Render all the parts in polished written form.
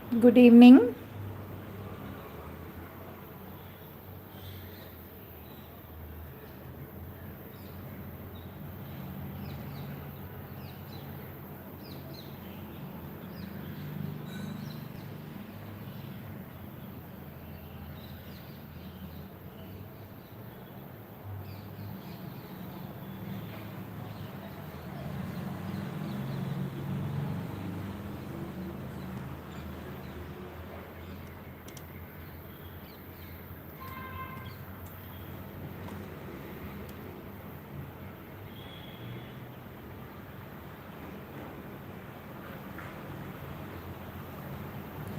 Good evening.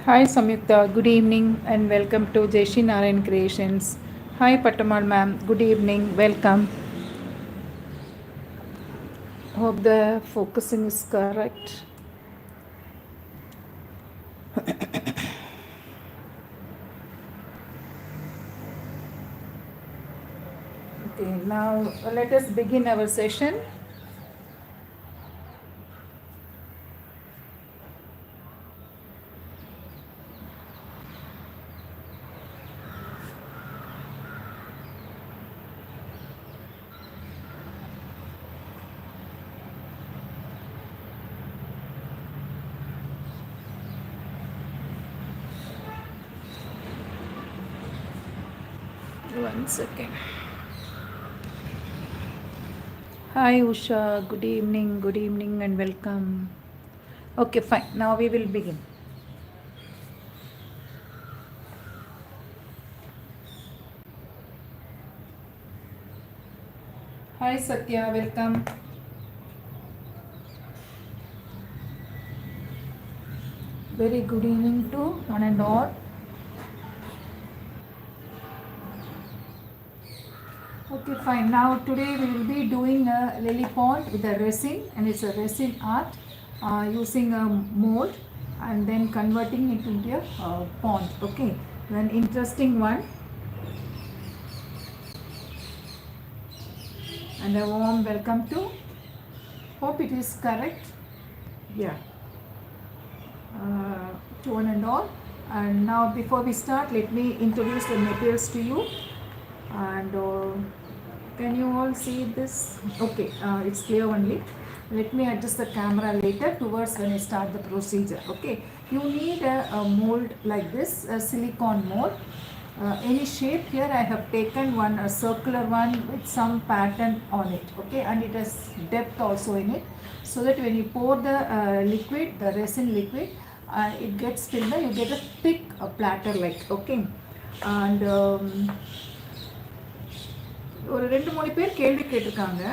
Hi Samyukta, good evening and welcome to Jeshi Narayan Creations. Hi Patamal ma'am, good evening, welcome. Hope the focusing is correct. Okay, now let us begin our session. One second. Hi Usha, good evening and welcome. Okay, fine, now we will begin. Hi Satya, welcome. Very good evening to one and all. Okay, fine. Now today we will be doing a lily pond with a resin, and it's a resin art using a mold and then converting it into a pond. Okay, an interesting one, and a warm welcome to. Hope it is correct. Yeah, to one and all. And now before we start, let me introduce the materials to you. And can you all see this? Okay, it's clear only. Let me adjust the camera later towards when I start the procedure. Okay, you need a mold like this, a silicone mold. Any shape. Here I have taken one, a circular one with some pattern on it. Okay, and it has depth also in it, so that when you pour the liquid, the resin liquid, it gets filled. You get a thick platter like. Okay, and ஒரு ரெண்டு மூணு பேர் கேள்வி கேட்டிருக்காங்க.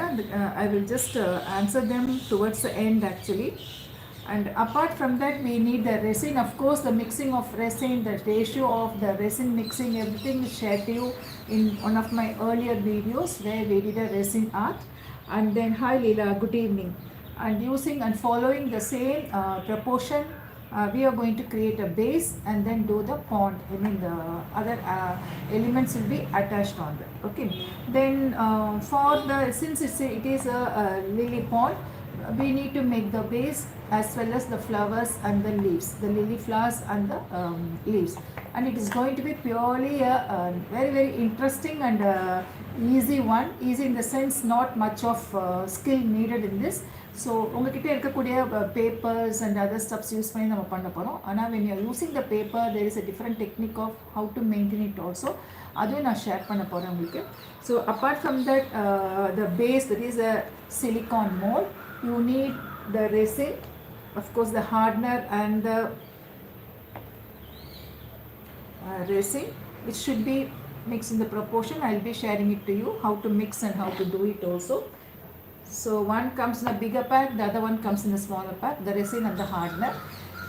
I will just answer them towards the end actually. And apart from that, we need the resin. Of course, the mixing of resin, the ratio of the resin mixing, everything is shared to you in one of my earlier videos where we did a resin art. And then, hi Leela, good evening. And using and following the same proportion, we are going to create a base and then do the pond. I mean, the other elements will be attached on that. Okay. Then, for the since it is a lily pond, we need to make the base as well as the flowers and the leaves, the lily flowers and the leaves. And it is going to be purely a very very interesting and easy one. Easy in the sense, not much of skill needed in this. So உங்ககிட்ட இருக்கக்கூடிய papers and other stuffs use பண்ணி நம்ம பண்ண போகிறோம். ஆனால் when you using the paper there is a different technique of how to maintain it also. அதுவும் நான் share பண்ண போகிறேன் உங்களுக்கு. So apart from that, the base, that is a silicone mould. You need the resin, of course the hardener and the resin, which should be mixed in the proportion. I'll be sharing it to you how to mix and how to do it also. So one comes in a bigger pack, the other one comes in a smaller pack, the resin and the hardener.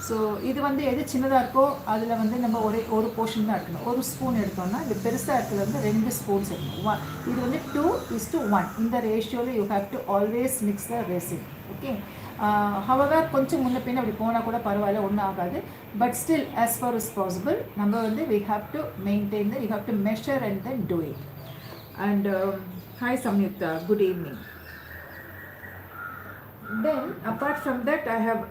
So இது வந்து எது சின்னதாக இருக்கோ அதில் வந்து நம்ம ஒரு portion தான் எடுக்கணும். ஒரு ஸ்பூன் எடுத்தோம்னா இது பெருசாக இருக்கிறது வந்து 2 ஸ்பூன்ஸ் எடுக்கணும். இது வந்து 2:1. இந்த ரேஷியோவில் you have to always mix the resin. Okay, however கொஞ்சம் முன்ன பின்ன அப்படி போனால் கூட பரவாயில்ல, ஒன்றும் ஆகாது. But still as far is possible நம்ம வந்து we have to maintain the, you have to measure and then do it. And hi Samyukta, good evening. Then apart from that, I have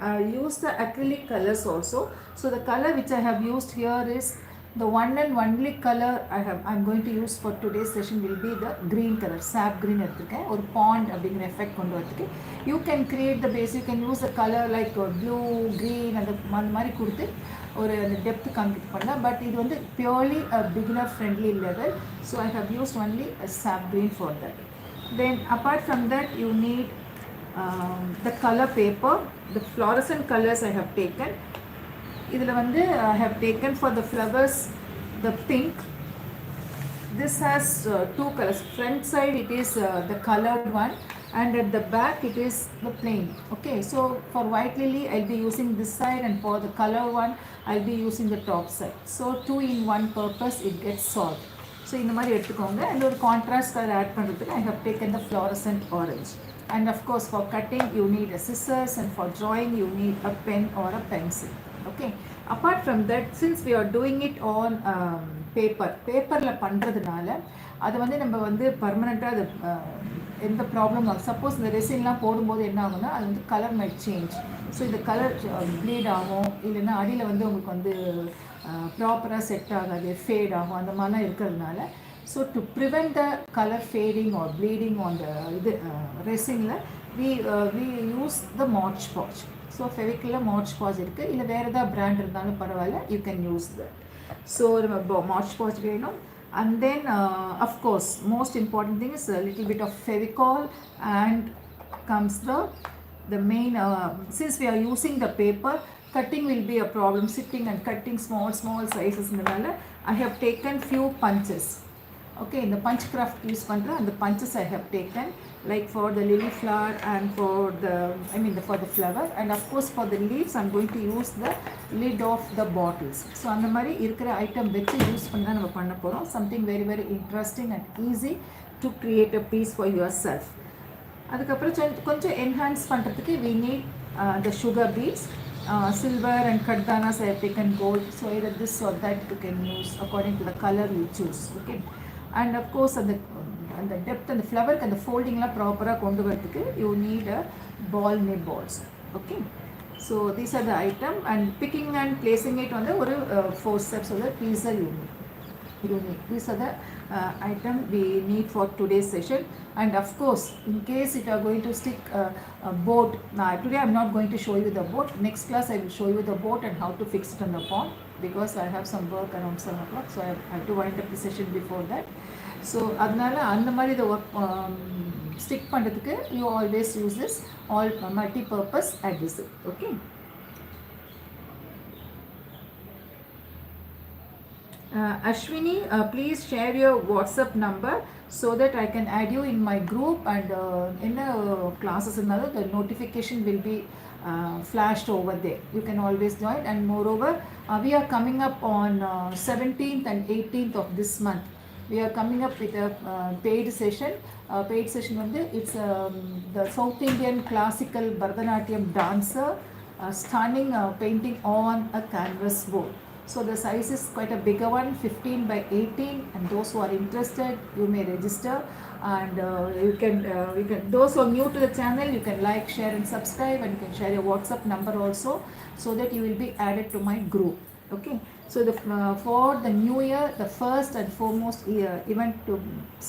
used the acrylic colors also. So the color which I have used here is the one and only color I'm going to use for today's session will be the green color, sap green எடுத்துக்கேன் ஒரு pond அப்படிங்கிற effect கொண்டு வரதுக்கு. You can create the base, you can use the color like blue, green அந்த மாதிரி கொடுத்து ஒரு depth காமிக்கிட்டு பண்ணலாம். But இது வந்து purely beginner friendly level. So I have used only a sap green for that. Then apart from that, you need the color paper, the fluorescent colors I have taken. இதில் வந்து I have taken for the flowers the pink. This has two colors. Front side it is the colored one, and at the back it is the plain. Okay, so for white lily I'll be using this side, and for the color one I'll be using the top side. So two in one purpose it gets solved. So இந்த மாதிரி எடுத்துக்கோங்க. and ஒரு contrast color add பண்ணுறதுக்கு I have taken the fluorescent orange. And of course for cutting you need a scissors, and for drawing you need a pen or a pencil. Okay, apart from that, since we are doing it on பேப்பரில் பண்ணுறதுனால அது வந்து நம்ம வந்து பர்மனெண்ட்டாக அது எந்த problem ஆகும். சப்போஸ் இந்த ரெசின்லாம் போடும்போது என்ன ஆகும்னா அது வந்து கலர் மைட் சேஞ்ச். ஸோ இந்த கலர் ப்ளீட் ஆகும், இல்லைன்னா அடியில் வந்து உங்களுக்கு வந்து ப்ராப்பராக செட் ஆகாது, ஃபேட் ஆகும், அந்த மாதிரிலாம் இருக்கிறதுனால. So to prevent the colour fading or bleeding on the இது ரெசினில் we use the Mod Podge. So ஃபெவிக்கில் Mod Podge இருக்குது, இல்லை வேறு ஏதாவது பிராண்ட் இருந்தாலும் பரவாயில்ல, you can use that. So நம்ம Mod Podge வேணும். And then of course most important thing is a little bit of Fevicol, and comes the main since we are using the paper, cutting will be a problem, sitting and cutting small sizes. I have taken few punches. Okay, in the punch craft use பண்ற அந்த punches I have taken, like for the lily flower and for the for the flower, and of course for the leaves I'm going to use the lid of the bottles. So அந்த மாதிரி இருக்கிற item வச்சு use பண்ணி தான் நம்ம பண்ண போகிறோம். something very very interesting and easy to create a piece for yourself. அதுக்கப்புறம் கொஞ்சம் enhance பண்ணுறதுக்கு we need the sugar beads, silver and kardanas I have taken gold. So either this or that you can use according to the color you choose. Okay, and of course and the depth and the flower and the folding la proper kondu varadhukku you need a ball nib balls. Okay, so these are the item, and picking and placing it on the oru 4 steps of the tweezer you need. These are the item we need for today's session. And of course in case if you are going to stick a boat, now today I am not going to show you the boat. Next class I will show you the boat and how to fix it on the pond, because I have some work around 7 o'clock, so I have to wind up the session before that. So அதனால அந்த மாதிரி the work stick பண்ணுறதுக்கு you always use this all multi-purpose adhesive. Okay, Ashwini, please share your WhatsApp number so that I can add you in my group, and in the classes another the notification will be flashed over there. You can always join, and moreover we are coming up on 17th and 18th of this month. We are coming up with a paid session. Paid session வந்து it's the South Indian classical Bharatanatyam dancer stunning painting on a canvas board. So the size is quite a bigger one, 15 by 18, and those who are interested you may register, and you can those who are new to the channel, you can like, share and subscribe, and you can share your WhatsApp number also, so that you will be added to my group. Okay, so for the new year, the first and foremost event to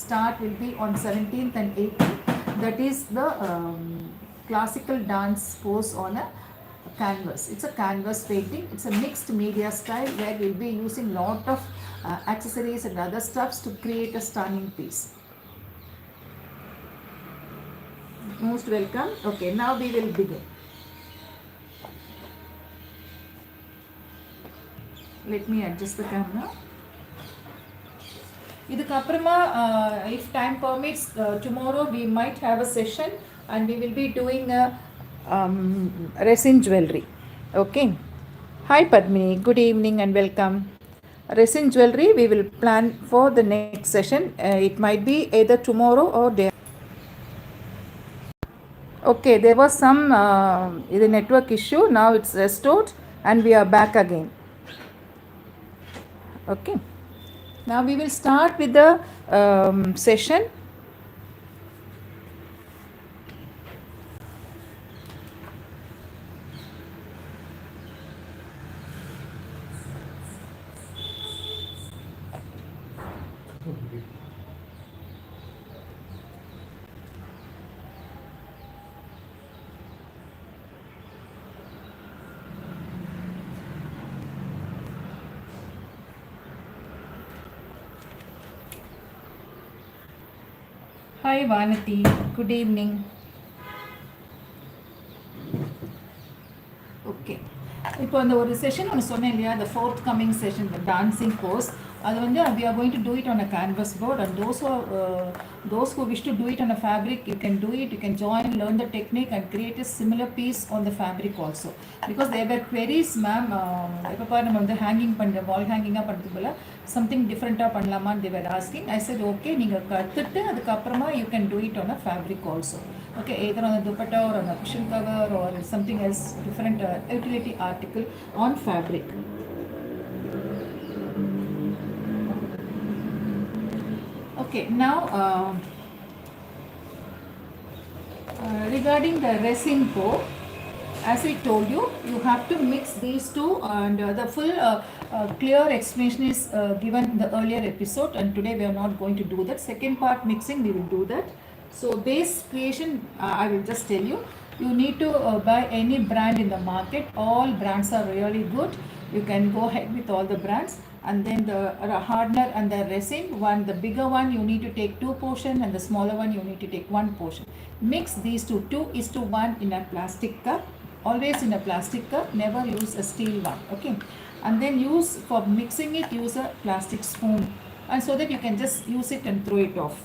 start will be on 17th and 18th. That is the classical dance pose on a canvas. It's a canvas painting. It's a mixed media style where we'll be using lot of accessories and other stuffs to create a stunning piece. Most welcome. Okay, now we will begin. Let me adjust the camera. இதுக்கப்புறமா if time permits, tomorrow we might have a session, and we will be doing a resin jewelry. Okay, hi Padmini, good evening and welcome. Resin jewelry we will plan for the next session. It might be either tomorrow or day. Okay, there was some network issue. Now it's restored and we are back again. Okay, now we will start with the session. Hi Vanati, good evening. Okay இப்போ அந்த ஒரு session ஒன்று சொன்னேன் இல்லையா, the forthcoming session, the dancing course, அது வந்து we are going to do it on a canvas board, and those who wish to do it on a fabric, you can do it, you can join, learn the technique and create a similar piece on the fabric also, because there were queries, ma'am, இப்போ பாரு நம்ம வந்து hanging பண்ணுற வால் ஹேங்கிங்காக பண்ணுறதுக்கு போல something டிஃப்ரெண்ட்டாக பண்ணலாமான்னு they were asking. I said okay, நீங்கள் கற்றுட்டு அதுக்கப்புறமா you can do it on a fabric also. Okay, either on a dupatta or on a cushion cover or something else, different utility article on fabric. Okay, now regarding the resin pour, as I told you, you have to mix these two, and the full clear explanation is given in the earlier episode, and today we are not going to do that. Second part mixing, we will do that. So base creation, I will just tell you, you need to buy any brand in the market. All brands are really good. You can go ahead with all the brands, and then the hardener and the resin one, the bigger one you need to take 2 portion, and the smaller one you need to take 1 portion. Mix these two 2:1 in a plastic cup, always in a plastic cup, never use a steel one. Okay, and then use for mixing it, use a plastic spoon, and so that you can just use it and throw it off.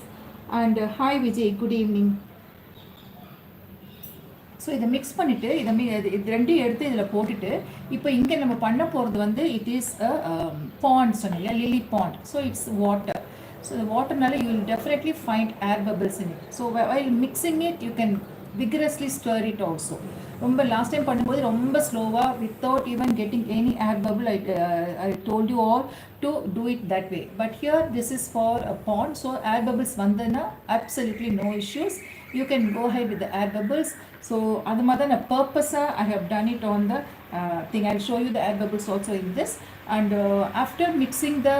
And hi Vijay, good evening. So இதை mix பண்ணிவிட்டு இது ரெண்டையும் எடுத்து இதில் போட்டுட்டு இப்போ இங்கே நம்ம பண்ண போகிறது வந்து இட் இஸ் அ பாண்ட் சொன்னீங்க, lily bond. So it's water. So இந்த வாட்டர்னால you will definitely find air bubbles in it. So while mixing it you can vigorously stir it also. ரொம்ப லாஸ்ட் டைம் பண்ணும்போது ரொம்ப ஸ்லோவாக without even getting any air bubble. I told you all to do it that way, but here this is for a pond, so air bubbles vandana absolutely no issues, you can go ahead with the air bubbles. So adu madana purpose I have done it on the thing. I'll show you the air bubbles also in this. And after mixing the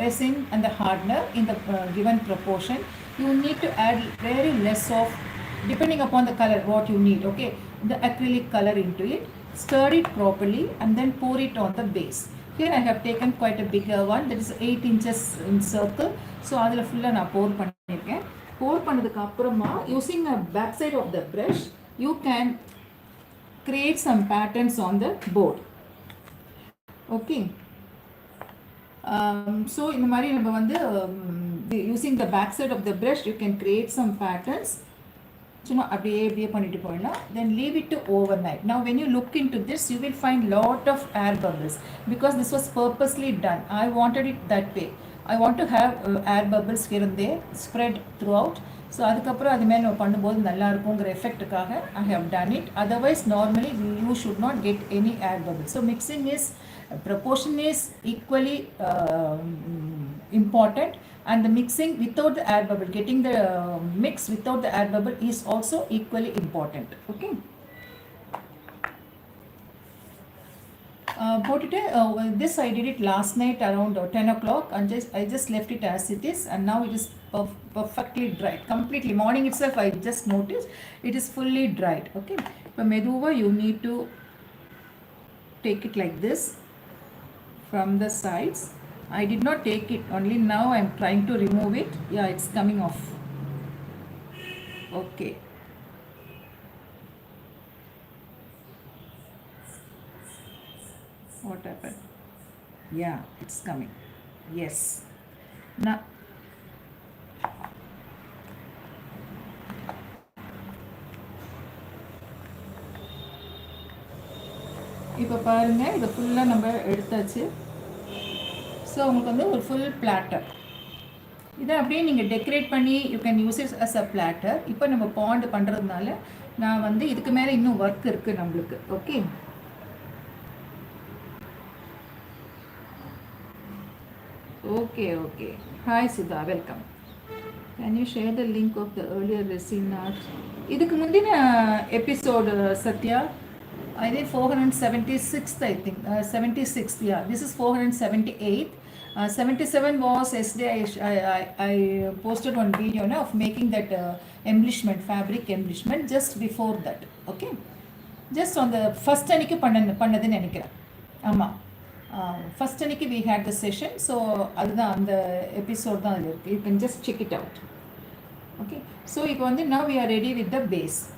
resin and the hardener in the given proportion, you need to add very less of, depending upon the color what you need, okay, the acrylic color into it, stir it properly and then pour it on the base. Here I have taken quite a bigger one, that is 8 inches in circle. So adula full na pour பண்ணிருக்கேன். pour பண்ணதுக்கு அப்புறமா using a back side of the brush you can create some patterns on the board. Okay, so இந்த மாதிரி நம்ம வந்து using the back side of the brush you can create some patterns. சும்மா அப்படியே பண்ணிட்டு போயிடலாம். Then leave it to overnight. Now when you look into this you will find lot of air bubbles because this was purposely done. I wanted it that way. I want to have air bubbles here and there spread throughout. So அதுக்கப்புறம் அது மேலே நம்ம பண்ணும்போது நல்லா இருக்குங்கிற எஃபெக்ட்டுக்காக I have done it. Otherwise normally you should not get any air bubbles. So mixing is, proportion is equally important, and the mixing without the air bubble, getting the mix without the air bubble is also equally important. Okay, போட்டுட்டு this I did it last night around 10 o'clock, and I just left it as it is, and now it is perfectly dried completely. Morning itself I just noticed it is fully dried. Okay, இப்போ மெதுவா you need to take it like this from the sides. I did not take it, only now I am trying to remove it. Yeah, it's coming off. Okay, what happened? Yeah, it's coming. Yes, now இப்போ பாருங்கள் இதை ஃபுல்லாக நம்ம எடுத்தாச்சு. So உங்களுக்கு வந்து ஒரு full platter. இதை அப்படியே நீங்கள் டெக்கரேட் பண்ணி you can use it as a platter. இப்போ நம்ம பாண்ட் பண்ணுறதுனால நான் வந்து இதுக்கு மேலே இன்னும் ஒர்க் இருக்குது நம்மளுக்கு. Okay, okay. Hi Sudha, welcome. Can you share the link of the earlier Resinart? இதுக்கு முந்தின episode Sathya, I think 476th, I think 76th. Yeah, this is 478. 77 was yesterday. I posted one video of making that embellishment, fabric embellishment just before that. Okay, just on the first அன்னைக்கு பண்ணதுன்னு நினைக்கிறேன். ஆமாம், first அன்னைக்கு we had the session. So அதுதான் அந்த episode தான் அது இருக்குது. You can just check it out. Okay, so now we are ready with the base.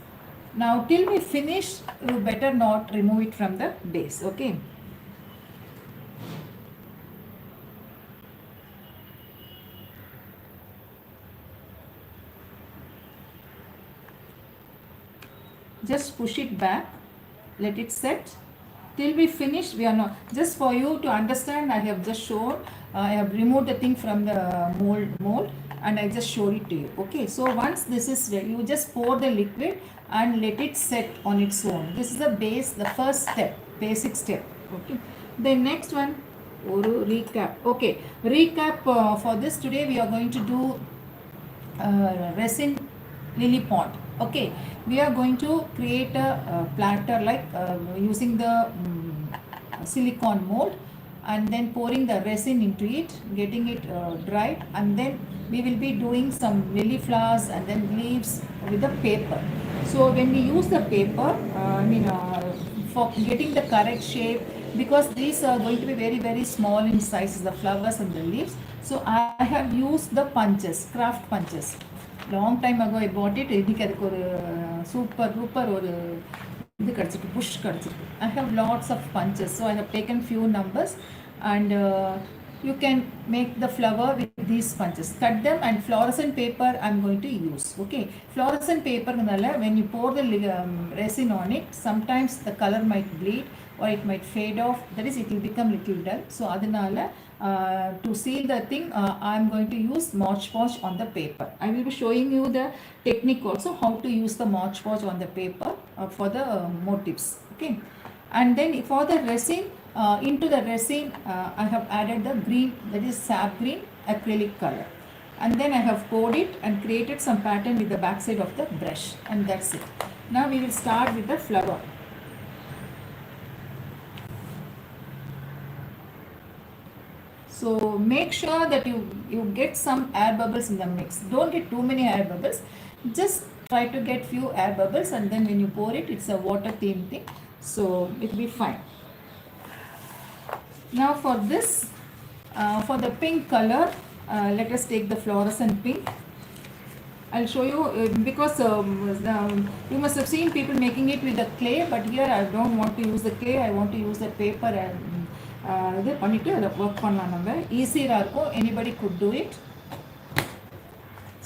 Now till we finish, you better not remove it from the base. Okay, just push it back, let it set till we finish. We are not, just for you to understand, I have just shown, I have removed the thing from the mold and I just showed it to you. Okay, so once this is ready, you just pour the liquid and let it set on its own. This is the base, the first step, basic step. Okay, the next one, recap. Okay, recap for this. Today we are going to do resin lily pond. Okay, we are going to create a platter like using the silicone mold and then pouring the resin into it, getting it dried, and then we will be doing some lily flowers and then leaves with the paper. So when we use the paper, for getting the correct shape, because these are going to be very very small in size, the flowers and the leaves. So I have used the punches, craft punches. Long time ago I bought it. இன்னைக்கு அதுக்கு ஒரு super super ஒரு இது கிடச்சிருக்கு, push கிடச்சிருக்கு. I have lots of punches, so I have taken few numbers and you can make the flower with these punches. Cut them, and fluorescent paper I'm going to use. Okay, fluorescent paper when you pour the resin on it, sometimes the color might bleed or it might fade off, that is it will become little dull. So adanala to seal the thing, I'm going to use Mod Podge on the paper. I will be showing you the technique also, how to use the Mod Podge on the paper for the motifs. Okay, and then for the resin, into the resin I have added the green, that is sap green acrylic color, and then I have poured it and created some pattern with the back side of the brush, and that's it. Now we will start with the flower. So make sure that you get some air bubbles in the mix. Don't get too many air bubbles. Just try to get few air bubbles, and then when you pour it, it's a water theme thing. So it will be fine. Now for this, for the pink color, let us take the fluorescent pink. I'll show you because you must have seen people making it with the clay, but here I don't want to use the clay. I want to use the paper and இது பண்ணிட்டு அதை work பண்ணலாம். நம்ம ஈஸியாக இருக்கும், anybody could do it.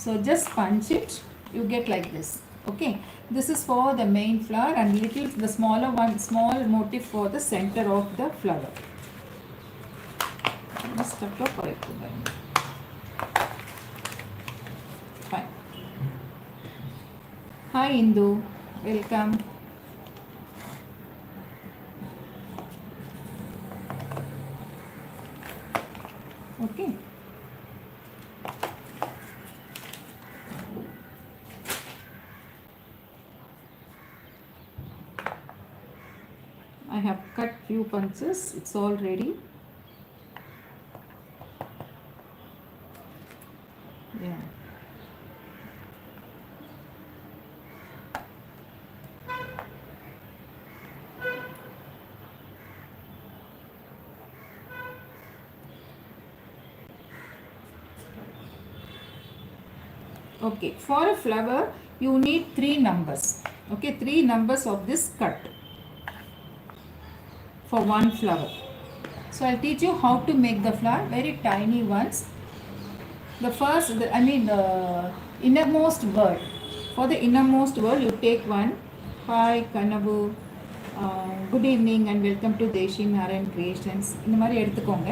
So just punch it, you get like this. Okay, this is for the main flower, and little the smaller one, small motif for the center of the flower. Stuck up or fine. Hi Indu, welcome. Okay, I have cut few punches, it's all ready. Yeah, okay, for a flower you need 3 numbers. Okay, 3 numbers of this cut for one flower. So I'll teach you how to make the flower, very tiny ones. The first, the innermost word. For the innermost word, you take one. Hi Kanavu, good evening and welcome to Deshi Narayan Creations. இந்த மாதிரி எடுத்துக்கோங்க.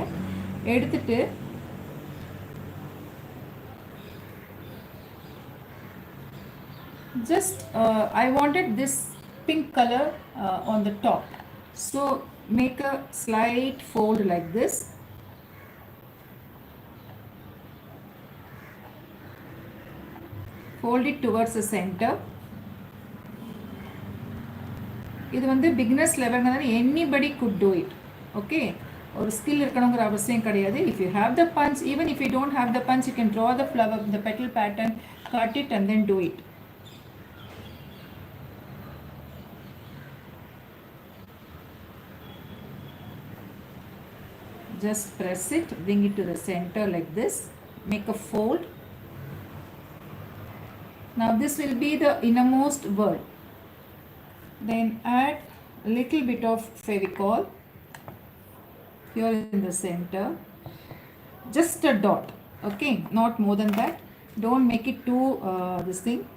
எடுத்துட்டு just I wanted this pink color on the top, so make a slight fold like this. Fold it towards the center. இது வந்து beginners லெவல்னால anybody could do it. Okay, ஒரு ஸ்கில் இருக்கணுங்கிற அவசியம் கிடையாது. If you have the punch, even if you don't have the punch, you can draw the flower, the petal pattern, cut it and then do it. Just press it, bring it to the center like this, make a fold. Now this will be the innermost word. Then add a little bit of Fevicol here in the center. Just a dot, okay, not more than that. Don't make it too this thing.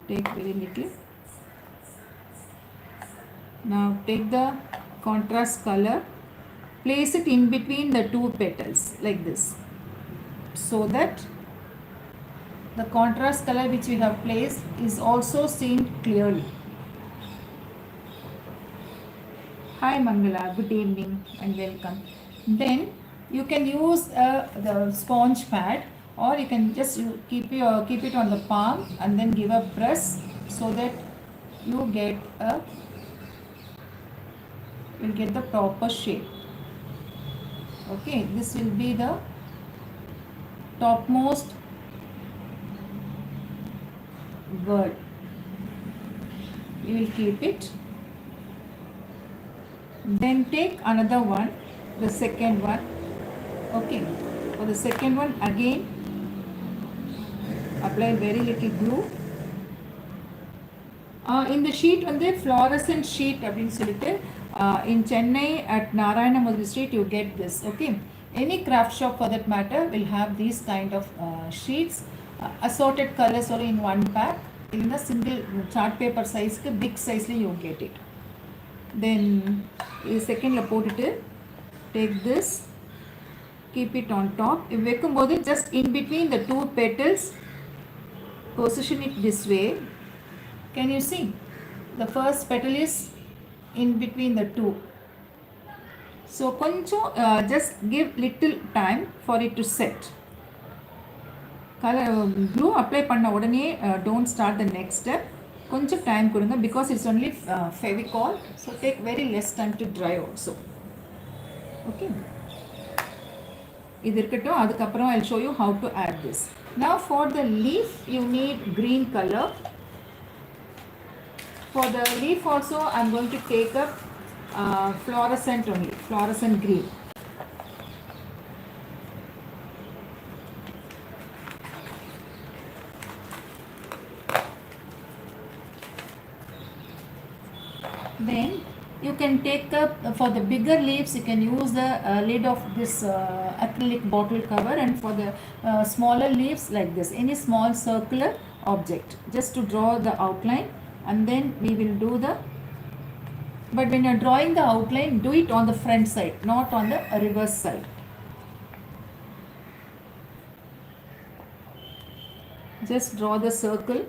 Take very little. Now take the contrast color, place it in between the two petals like this, so that the contrast color which we have placed is also seen clearly. Hi Mangala, good evening and welcome. Then you can use the sponge pad, or you can just keep it on the palm and then give a press, so that you get the proper shape. Okay, this will be the topmost word. You will keep it. Then take another one, the second one. Okay, for the second one again apply very little glue. In the sheet வந்து fluorescent sheet அப்படின்னு சொல்லிட்டு in Chennai at Narayanamudri Street you get this. Okay, any craft shop for that matter will have these kind of sheets, assorted colors only in one pack. In the single chart paper size big size you get it. Then second la போட்டுட்டு take this, keep it on top. If வைக்கும்போது just in between the two petals position it this way. Can you see? The first petal is in between the two. So கொஞ்சம் just give little time for it to set. Glue apply பண்ண உடனே don't start the next step. கொஞ்சம் time கொடுங்க, because it's only Fevicol, so take very less time to dry also. Okay, இது இருக்கட்டும். அதுக்கப்புறம் I'll show you how to add this. Now for the leaf you need green color. For the leaf also I'm going to take up fluorescent only, fluorescent green. Then you can take up, for the bigger leaves you can use the lid of this acrylic bottle cover, and for the smaller leaves like this, any small circular object, just to draw the outline, and then we will do the, but when you are drawing the outline, do it on the front side, not on the reverse side. Just draw the circle.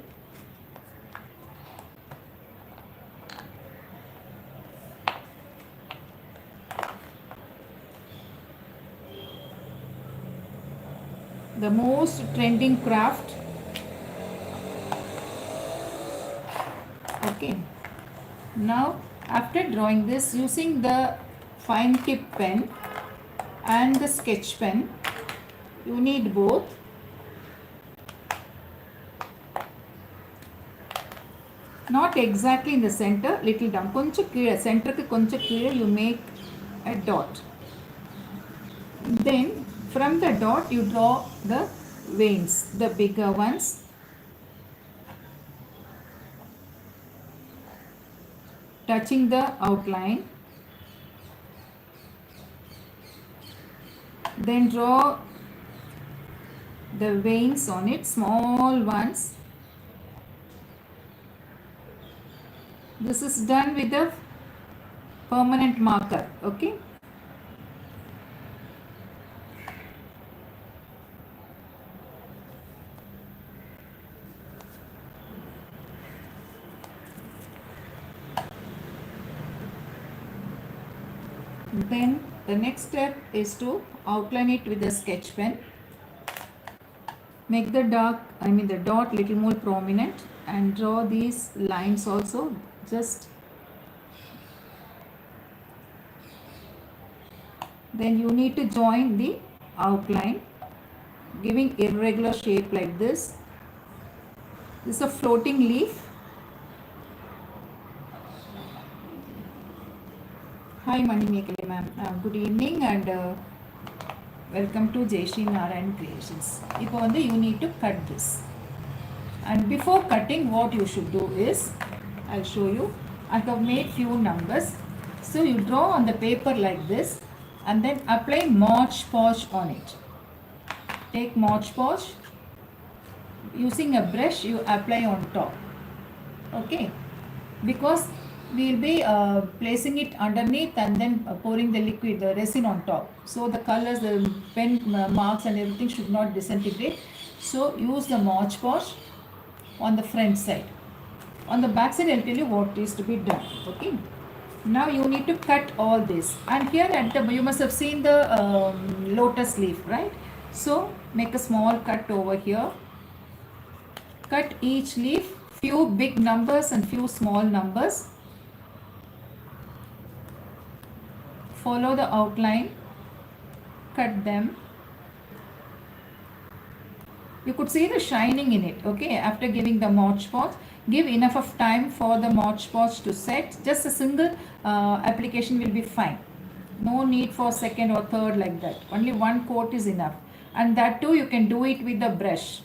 The most trending craft. Okay, now after drawing this using the fine tip pen and the sketch pen, you need both. Not exactly in the center, little down, koncha keela, center ku koncha keela you make a dot. Then from the dot you draw the veins, the bigger ones. Touching the outline. Then draw the veins on it, small ones. This is done with a permanent marker. Okay. Then the next step is to outline it with a sketch pen. Make the the dot little more prominent, and draw these lines also. Just then you need to join the outline, giving irregular shape like this. This is a floating leaf. Hi Manimekale ma'am, good evening and welcome to Jai Shri Narayan Creations. Now you need to cut this. And before cutting, what you should do is, I'll show you. I have made few numbers. So you draw on the paper like this and then apply Mod Podge on it. Take Mod Podge. Using a brush, you apply on top. Okay. Because we will be placing it underneath and then pouring the liquid, the resin on top. So the colors, the pen marks and everything should not disintegrate. So use the Mod Podge on the front side. On the back side, I'll tell you what is to be done. Okay. Now you need to cut all this. And here at the, you must have seen the lotus leaf, right? So make a small cut over here. Cut each leaf, few big numbers and few small numbers. Follow the outline. Cut them. You could see the shining in it, okay, after giving the Mod Podge. Give enough of time for the Mod Podge to set. Just a single application will be fine. No need for second or third like that. Only one coat is enough. And that too, you can do it with the brush.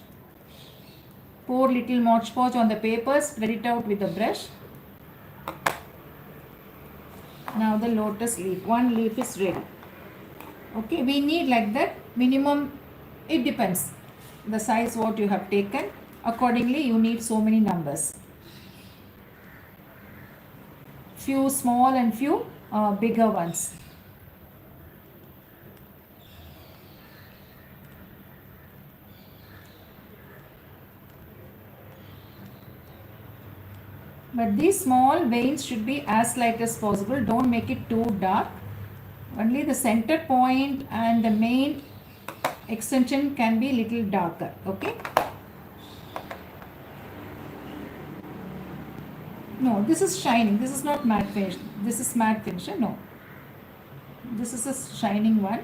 Pour little Mod Podge on the paper, spread it out with the brush. Now the lotus leaf. One leaf is ready. Okay, we need like that. Minimum, it depends. The size what you have taken, accordingly you need so many numbers. Few small and few bigger ones. But these small veins should be as light as possible. Don't make it too dark. Only the center point and the main extension can be little darker. Okay. No, this is shining. This is not matte finish. This is matte finish. No. This is a shining one.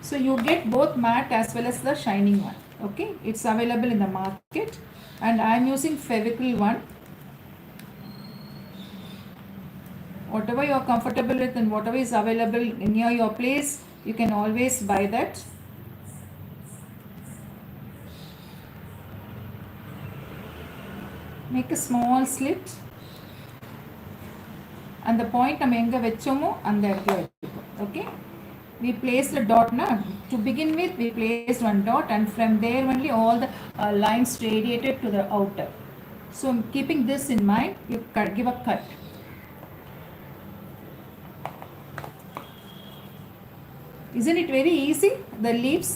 So you get both matte as well as the shining one. Okay. It's available in the market. And I am using Fevicryl one. Whatever you are comfortable with and whatever is available near your place, you can always buy that. Make a small slit. And the point நம்ம எங்க வெச்சோமோ அந்த இடத்துல வெச்சுக்கோ. Okay. We placed a dot now. To begin with, we placed one dot and from there only all the lines radiated to the outer. So keeping this in mind, you give a cut. Isn't it very easy? The leaves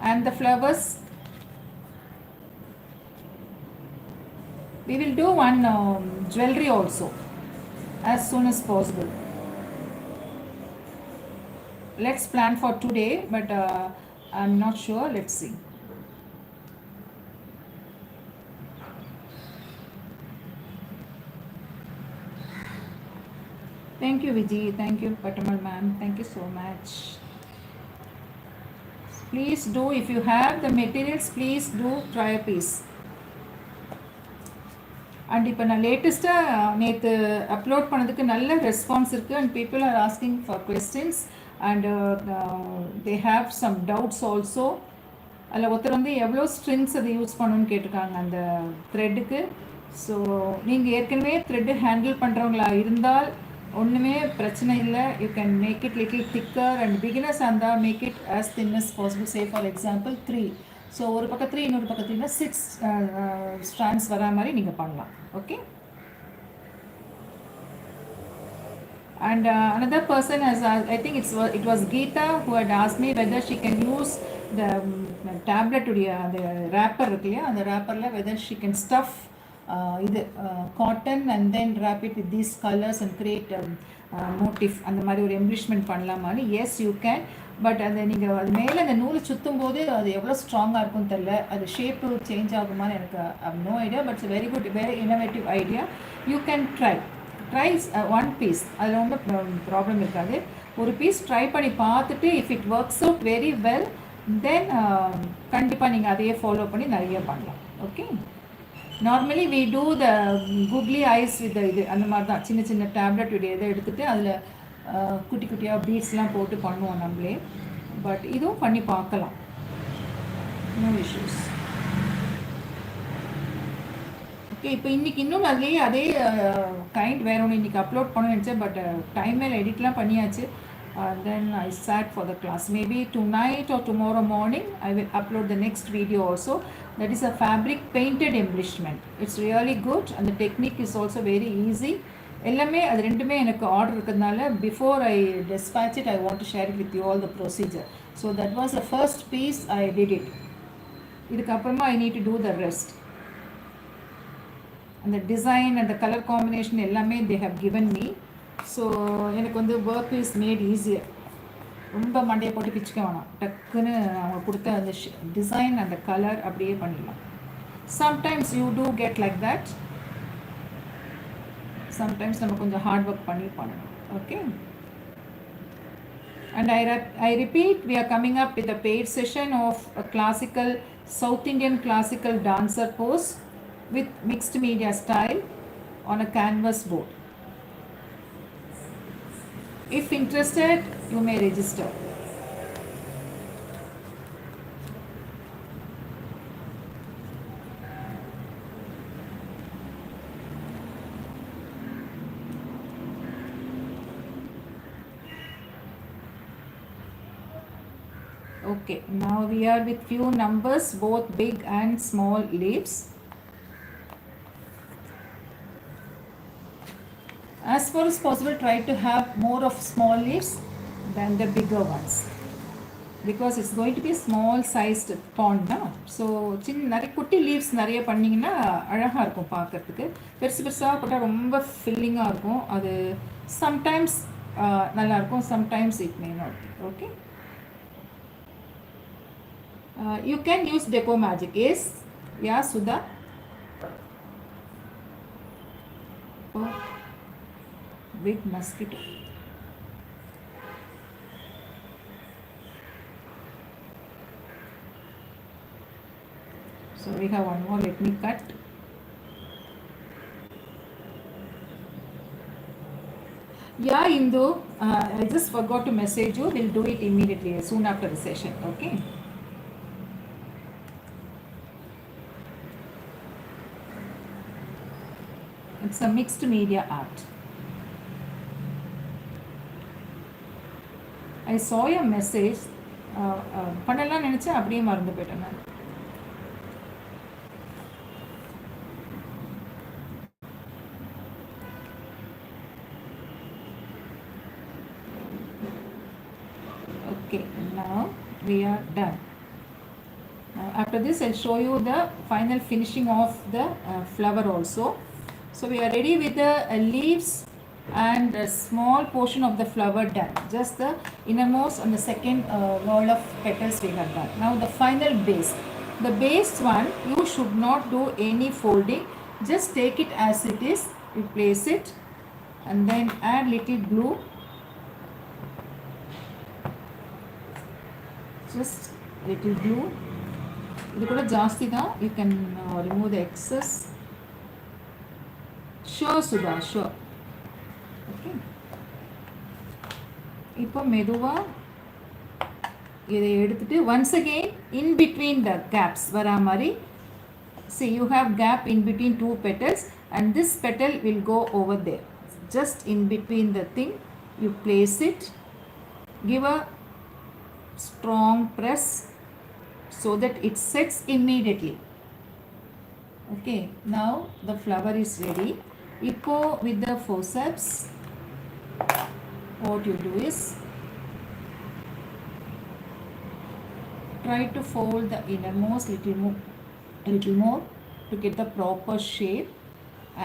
and the flowers. We will do one jewelry also as soon as possible. Let's plan for today, but I'm not sure. Let's see. Thank you, Vijay. Thank you, Patamal ma'am. Thank you so much. Please do, if you have the materials, please do try a piece. And இப்போ நான் லேட்டஸ்ட்டாக நேற்று upload பண்ணதுக்கு நல்ல response இருக்குது and people are asking for questions and they have some doubts also. அதில் ஒருத்தர் வந்து எவ்வளோ ஸ்ட்ரிங்ஸ் அதை யூஸ் பண்ணணும்னு கேட்டிருக்காங்க அந்த த்ரெட்டுக்கு. ஸோ நீங்கள் ஏற்கனவே த்ரெட்டு ஹேண்டில் பண்ணுறவங்களா இருந்தால் ஒன்றுமே பிரச்சனை இல்லை. You can make it little thicker and beginners இருந்தால் make it as thin as possible. Say for example 3. ஸோ ஒரு பக்கத்தில் இன்னொரு பக்கத்தில் 6 ஸ்ட்ராண்ட்ஸ் வரா மாதிரி நீங்கள் பண்ணலாம். Okay. And another person has, I think it was Geeta who had asked me whether she can use the tablet to the wrapper irukku and the wrapper la whether she can stuff cotton and then wrap it with these colors and create motif and mari or embellishment பண்ணலாமா. Yes, you can. But அதை நீங்கள் அது மேலே அந்த நூலை சுற்றும் போது அது எவ்வளோ ஸ்ட்ராங்காக இருக்கும்னு தெரில. அது ஷேப்பு சேஞ்ச் ஆகுமான்னு எனக்கு no idea. But it's very good, very innovative idea. You can try one piece. அதில் ஒன்றும் ப்ராப்ளம் இருக்காது. ஒரு பீஸ் ட்ரை பண்ணி பார்த்துட்டு if it works out very well then கண்டிப்பாக நீங்கள் அதையே ஃபாலோ பண்ணி நிறைய பண்ணலாம். Okay. Normally we do the குக்லி ஐஸ் வித் இது அந்த மாதிரி தான் சின்ன சின்ன டேப்லெட் உடைய இதை எடுத்துகிட்டு அதில் குட்டி குட்டியாக பீட்ஸ்லாம் போட்டு பண்ணுவோம் நம்மளே. பட் இதுவும் பண்ணி பார்க்கலாம். No issues. ஓகே, இப்போ இன்னைக்கு இன்னும் அதுலேயே அதே கைண்ட் வேற ஒன்று இன்னைக்கு அப்லோட் பண்ண நினச்சேன், பட் டைம் மேலே எடிட்லாம் பண்ணியாச்சு. தென் ஐ sat for the class. Maybe tonight or tomorrow morning I will upload the next video also. That is a fabric painted embellishment. It's really good and the technique is also very easy. எல்லாமே அது ரெண்டுமே எனக்கு order இருக்கிறதுனால before I dispatch it, I want to share it with you all the procedure. So that was the first piece I did it. இதுக்கப்புறமா I need to do the rest. And the design and the color combination எல்லாமே they have given me. So எனக்கு வந்து work is made easier. ரொம்ப மண்டையை போட்டு பிச்சுக்க வேணாம், டக்குன்னு அவங்க கொடுத்த அந்த டிசைன் அந்த கலர் அப்படியே பண்ணிடலாம். Sometimes you do get like that, sometimes நம்ம கொஞ்சம் ஹார்ட் ஒர்க் பண்ணணும். Okay, and I repeat, we are coming up with a paid session of a classical South Indian classical dancer pose with mixed media style on a canvas board. If interested, you may register. Okay, now we are with few numbers, both big and small leaves. As far as possible, try to have more of small leaves than the bigger ones, because it's going to be small sized pond now. So சின்ன நிறைய குட்டி leaves நிறைய பண்ணிங்கன்னா அழகாக இருக்கும் பார்க்கறதுக்கு. பெருசு பெருசாக போட்டால் ரொம்ப ஃபில்லிங்காக இருக்கும். அது சம்டைம்ஸ் நல்லாயிருக்கும், sometimes it may not. Okay, you can use Deco Magic. Yes, yeah, Sudha. Oh, big mosquito. So we have one more, let me cut. Yeah, Indu, I just forgot to message you. We'll do it immediately, soon after the session. Okay. It's a mixed media art. I saw your message. பண்ணலாம் நினச்சேன், அப்படியே மறந்து போயிட்டேன் நான். Okay, now we are done. After this, I'll show you the final finishing of the flower also. So we are ready with the leaves and a small portion of the flower done. Just the innermost and the second roll of petals we have done. Now the final base. The base one, you should not do any folding. Just take it as it is. You place it and then add little glue. Just little glue. இது கூட ஜாஸ்தி தான். You can remove the excess. Sure, Sudha, sure. Okay. இப்போ மெதுவா இதை எடுத்துட்டு once again in between the gaps வரா மாதிரி, see you have gap in between two petals and this petal will go over there. Just in between the thing you place it, give a strong press so that it sets immediately. Okay, now the flower is ready. இப்போ with the forceps, what you do is try to fold the innermost little more to get the proper shape,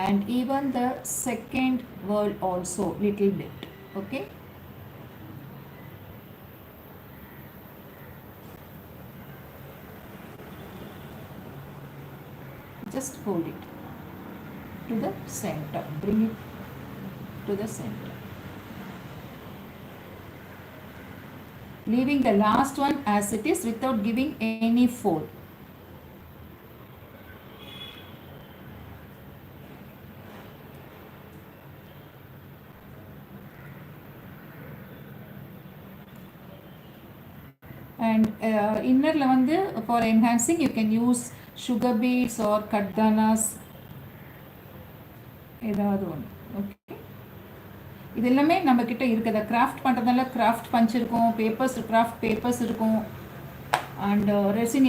and even the second word also little bit. Okay, just fold it to the center, bring it to the center, leaving the last one as it is without giving any fold. And inner வந்து for enhancing you can use sugar beads or kaddanas ஏதாவது ஒன்று. Okay, இது எல்லாமே நம்மக்கிட்ட இருக்கிறத craft பண்ணுறதுனால craft punch இருக்கும், papers craft papers இருக்கும். அண்ட் ரெசின்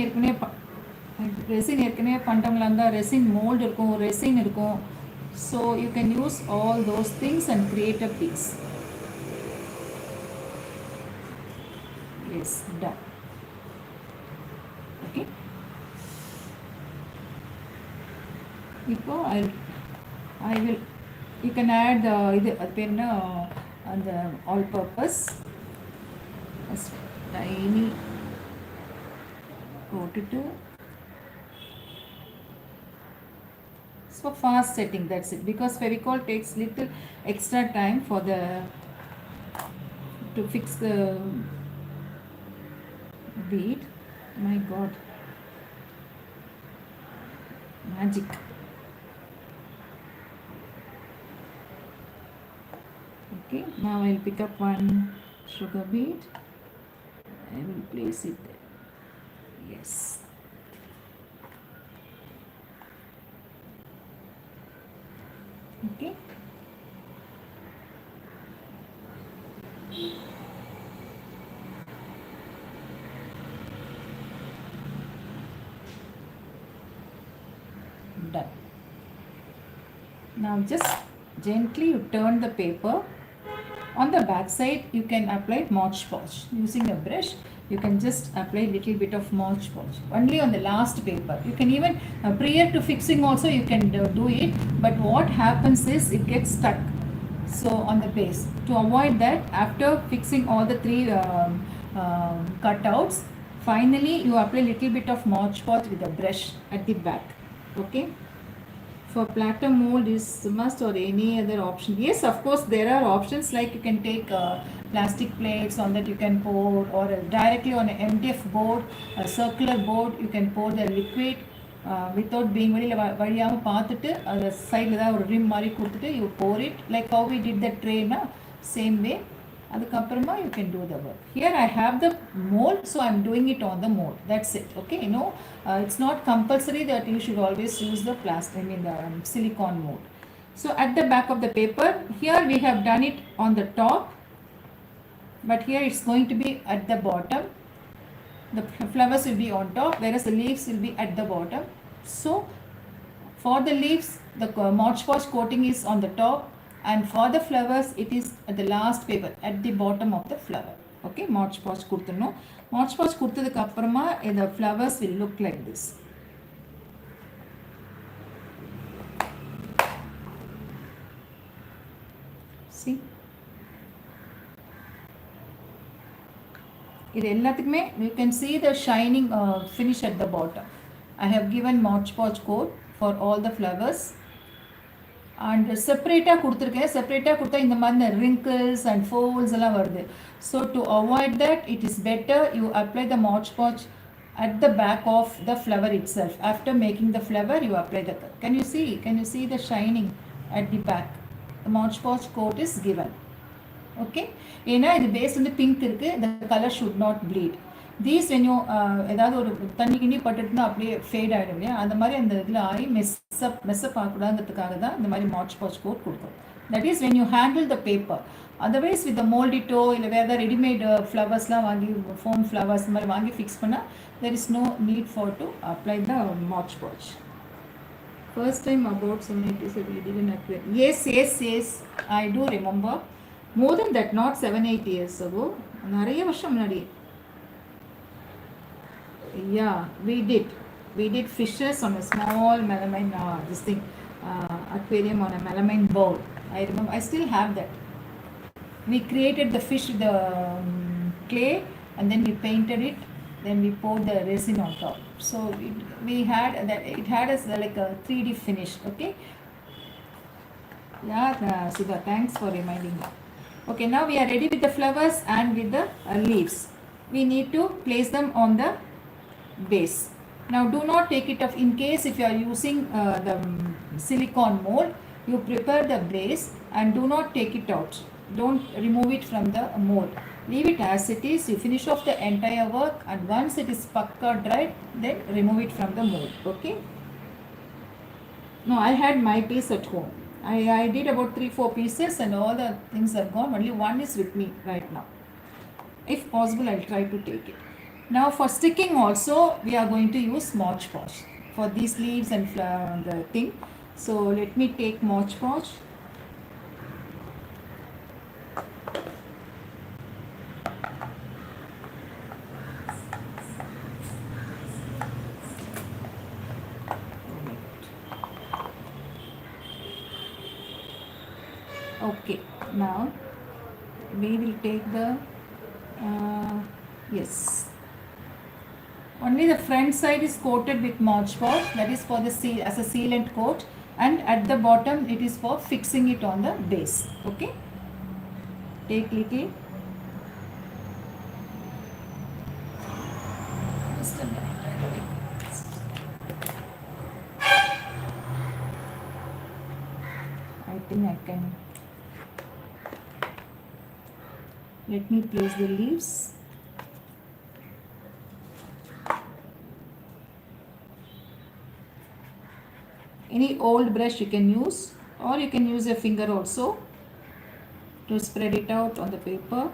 ஏற்கனவே பண்ணுறவங்களா இருந்தால் ரெசின் மோல்டு இருக்கும், ரெசின் இருக்கும். So you can use all those things and create a piece. Yes, done. Okay, இப்போ I will you can add இது அது பேர் என்ன, அந்த ஆல் பர்பஸ் டைனி போட்டுட்டு so fast setting, that's it, because Fevicol takes little extra time for the to fix the bead. My god, magic. Okay, now I'll pick up one sugar bead. I will place it there. Yes. Okay. Done. Now just gently you turn the paper. On the back side you can apply Mod Podge using a brush. You can just apply little bit of Mod Podge only on the last paper. You can even prior to fixing also you can do it, but what happens is it gets stuck. So on the base, to avoid that, after fixing all the three cutouts, finally you apply little bit of Mod Podge with a brush at the back. Okay. For platter mold is must or any other option? Yes, of course there are options, like you can take plastic plates, on that you can pour, or directly on an MDF board, a circular board, you can pour the liquid without being வழியாமல் பார்த்துட்டு அது சைடில் தான் ஒரு rim மாதிரி கொடுத்துட்டு you pour it like how we did the tray na, same way. அதுக்கப்புறமா you can do the work. Here I have the mold, so I'm doing it on the mold, that's it. Okay, you know, it's not compulsory that you should always use the plastic, I mean the silicone mold. So at the back of the paper, here we have done it on the top, but here it's going to be at the bottom. The flowers will be on top, whereas the leaves will be at the bottom. So for the leaves, the Mod Podge coating is on the top, and for the flowers it is at the last paper at the bottom of the flower. Okay, Mod Podge கொடுத்துடணும். Mod Podge கொடுத்ததுக்கு அப்புறமா the flowers will look like this. See, இது எல்லாத்துக்குமே you can see the shining finish at the bottom. I have given Mod Podge coat for all the flowers. And செப்பரேட்டாக கொடுத்துருக்கேன். செப்பரேட்டாக கொடுத்தா இந்த மாதிரி ரிங்கிள்ஸ் அண்ட் ஃபோல்ஸ் எல்லாம் வருது. So to avoid that it is better you apply the Mod Podge at the back of the flower itself. After making the flower you apply the color. Can you see the shining at the back? The Mod Podge coat is given. Okay, ஏன்னா இது base வந்து pink இருக்குது, the color should not bleed. These when you ஏதாவது ஒரு தண்ணி கிண்ணி பட்டுட்டுனா அப்படியே fat ஆகிடும் இல்லையா, அந்த மாதிரி அந்த இதில் ஆகி மெஸ்ஸப் ஆகக்கூடாதுங்கிறதுக்காக தான் இந்த மாதிரி Mod Podge கோட் கொடுக்கும். That is when you handle the paper. Otherwise with மோல்டிட்டோ இல்லை வேறு ஏதாவது ரெடிமேட் ஃப்ளவர்ஸ்லாம் வாங்கி ஃபோம் ஃப்ளவர்ஸ் இந்த மாதிரி வாங்கி ஃபிக்ஸ் பண்ணால் there is no need for to apply the Mod Podge. First time about 780 so we didn't acquire. Yes, I do remember. More than that, not 7-8 years ago. நிறைய வருஷம் முன்னாடி. Yeah, we did fishes on a small melamine this thing aquarium on a melamine bowl. I remember, I still have that. We created the fish with the clay and then we painted it, then we poured the resin on top. So we had that, it had us like a 3D finish. Okay, yeah, Sudha, thanks for reminding me. Okay, now we are ready with the flowers and with the leaves. We need to place them on the base. Now do not take it off. In case if you are using the silicone mold, you prepare the base and do not take it out. Don't remove it from the mold. Leave it as it is. You finish off the entire work, and once it is pakka dried, then remove it from the mold. Okay. No, I had my piece at home. I did about 3-4 pieces and all the things are gone. Only one is with me right now. If possible, I'll try to take it. Now for sticking also, we are going to use Mod Podge for these leaves and the thing. So let me take Mod Podge. Okay, now we will take the yes, only the front side is coated with Mod Podge, that is for the seal as a sealant coat, and at the bottom it is for fixing it on the base. Okay, take little, just a minute. I think I can. Let me place the leaves. Any old brush you can use, or you can use a finger also to spread it out on the paper.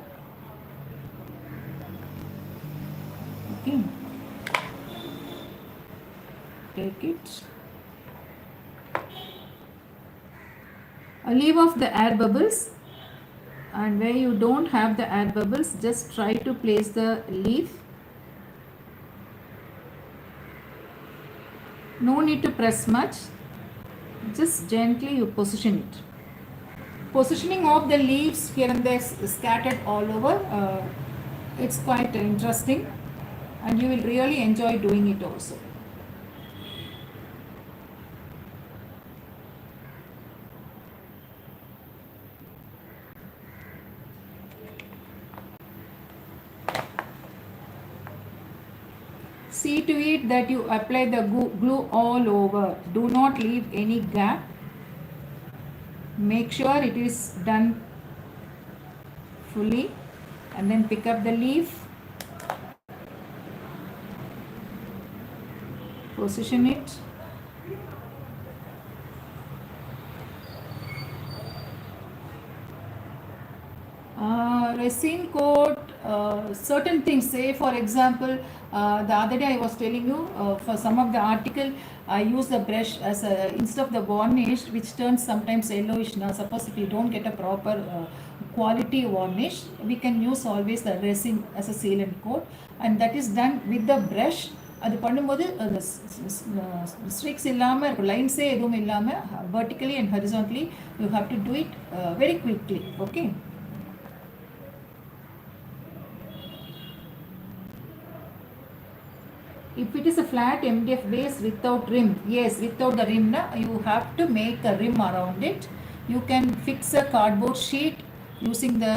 Okay, take it. Leave off the air bubbles, and where you don't have the air bubbles, just try to place the leaf. No need to press much, just gently you position it. Positioning of the leaves here and there scattered all over, it's quite interesting and you will really enjoy doing it also. See to it that you apply the glue all over. Do not leave any gap. Make sure it is done fully and then pick up the leaf. Position it. Resin coat, certain things, say for example, the other day I was telling you, for some of the article I use the brush as a, instead of the varnish which turns sometimes yellowish. Now suppose if you don't get a proper quality varnish, we can use always the resin as a sealant coat, and that is done with the brush. அது பண்ணும்போது அந்த ஸ்ட்ரிக்ஸ் இல்லாமல் இருக்கும், லைன்ஸே எதுவும் இல்லாமல் vertically and horizontally you have to do it very quickly. Okay. If it is a flat MDF base without rim, yes, without the rim, you have to make a rim around it. You can fix a cardboard sheet using the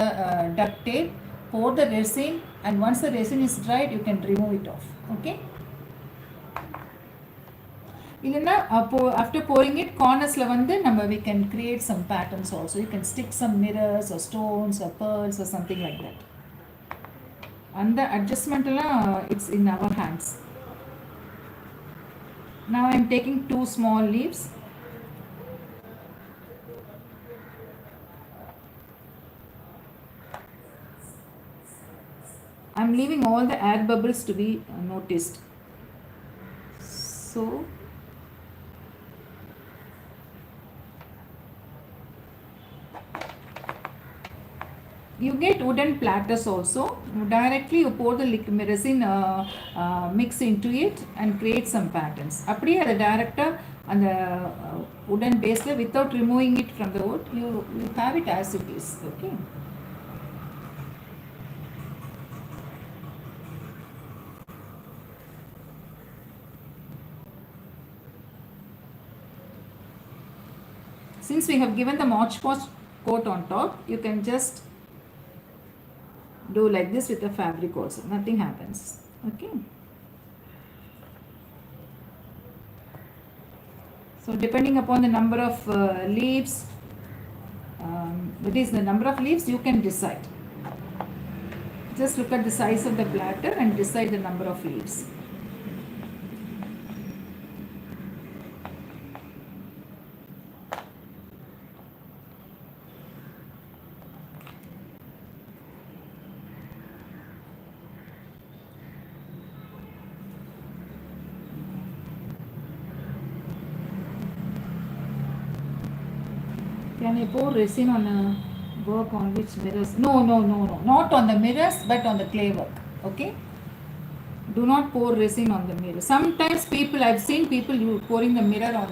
duct tape, pour the resin, and once the resin is dried, you can remove it off. Okay. After pouring it, corners we can create some patterns also. You can stick some mirrors or stones or pearls or something like that. And the adjustment it's in our hands. Now I am taking 2 small leaves. I am leaving all the air bubbles to be noticed. So you get wooden platters also. Directly you pour the resin mix into it and create some patterns. Appadi the director and the wooden base without removing it from the wood, you have it as it is. Okay. Since we have given the Mod Podge coat on top, you can just do like this with the fabric also. Nothing happens. Okay. So depending upon the number of leaves, that is the number of leaves, you can decide. Just look at the size of the platter and decide the number of leaves. Can I pour resin on a work on which mirrors? No, no, no, no. Not on the mirrors, but on the clay work. Okay? Do not pour resin on the mirror. Sometimes people, I've seen people you pouring the mirror on,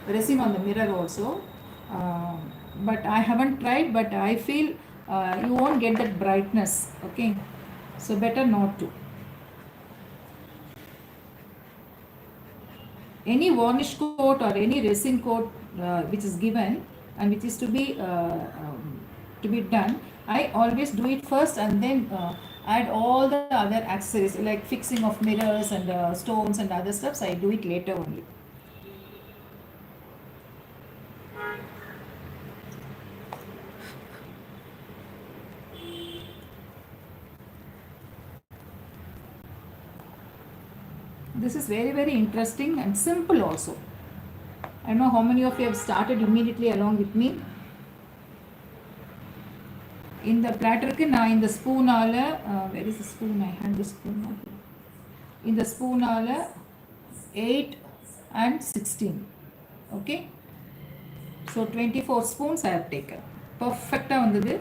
resin on the mirror also. Uh, but I haven't tried, but I feel you won't get that brightness. Okay? So better not to. Any varnish coat or any resin coat which is given and which is to be done, I always do it first and then add all the other accessories like fixing of mirrors and stones and other stuffs. I do it later only. This is very, very interesting and simple also. I know how many of you have started immediately along with me. இந்த பிளாட்டருக்கு நான் இந்த ஸ்பூனால் where is the spoon? I had the spoon. இந்த ஸ்பூனால் 8 and 16. Okay? So 24 spoons I have taken. Perfectா வந்தது.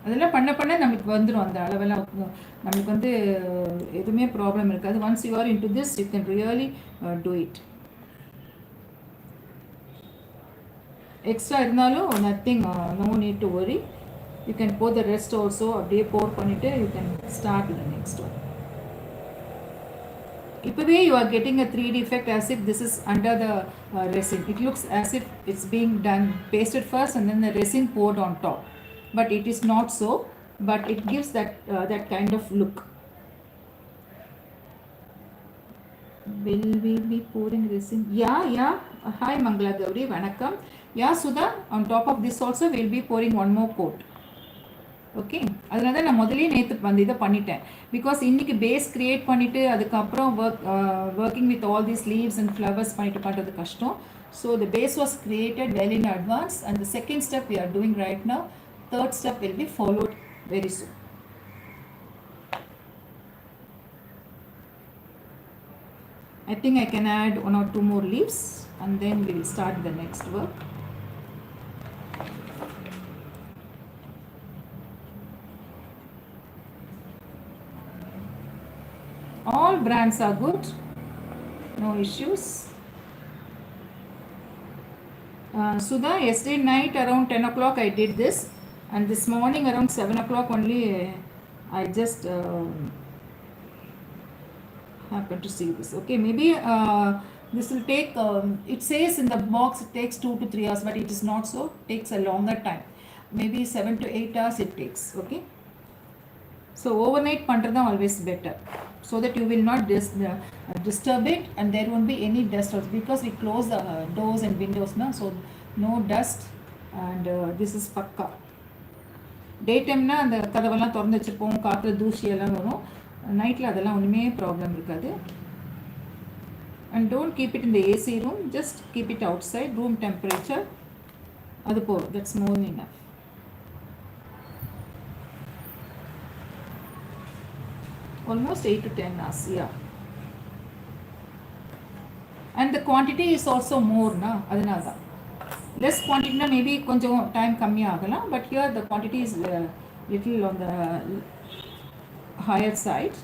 அதெல்லாம் பண்ண பண்ண நமக்கு வந்துடும் அந்த அளவெல்லாம் நமக்கு வந்து எதுவுமே ப்ராப்ளம் இருக்காது. Once you are into this, you can really do it. Extra இருந்தாலும் nothing, no need to worry. You can pour the rest also. அப்படியே போர் பண்ணிவிட்டு you can start with the next one. இப்போவே you are getting a 3D effect as if this is under the resin. It looks as if it's being done, pasted first and then the resin poured on top. But it is not so, but it gives that kind of look. Will we be pouring resin? Yeah. Hi Mangala Gauri, vanakkam. Yeah, Sudha, on top of this also we will be pouring one more coat. Okay, அதனால தான் நான் முதலே நேற்று வந்து இதை பண்ணிட்டேன். Because இன்றைக்கி base create பண்ணிவிட்டு அதுக்கப்புறம் working with all these leaves and flowers பண்ணிட்டு பண்ணுறது கஷ்டம். So the base was created well in advance and the second step we are doing right now. Third step will be followed very soon. I think I can add 1 or 2 more leaves and then we will start the next work. All brands are good, no issues. Sudha, yesterday night around 10 o'clock I did this, and this morning around 7 o'clock only I just happened to see this. Okay, maybe this will take, it says in the box it takes 2 to 3 hours, but it is not so. It takes a longer time. Maybe 7 to 8 hours it takes. Okay, so overnight pandradha always better, so that you will not disturb it and there won't be any dust also, because we close the doors and windows now, so no dust. And this is pakka. Daytime na அந்த கதவெல்லாம் திறந்து வச்சிருப்போம், காற்று தூசியெல்லாம் வரும். நைட்டில் அதெல்லாம் ஒன்றுமே problem இருக்காது. And don't keep it in the AC room, just keep it outside, room temperature. அது போதும், that's more than enough. Almost 8 to 10 hours, yeah. And the quantity is also more, na, adanaல தான். Less quantity na maybe கொஞ்சம் time கம்மி ஆகலாம், but here the quantity is little on the higher side.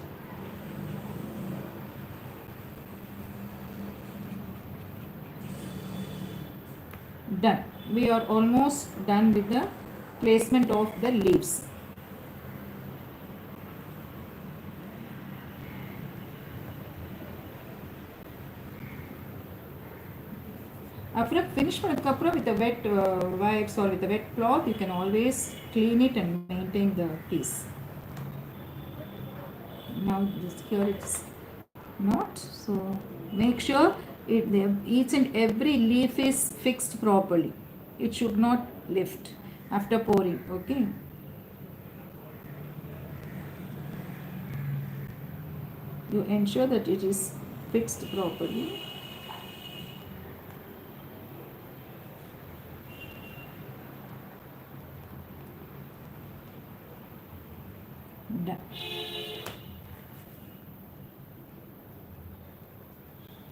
Done. We are almost done with the placement of the leaves. After finish பண்ணதுக்கப்புறம் with a wet wipes or with a wet cloth, you can always clean it and maintain the piece. Now this here it's not, so make sure each and every leaf is fixed properly. It should not lift after pouring. Okay, you ensure that it is fixed properly. Done.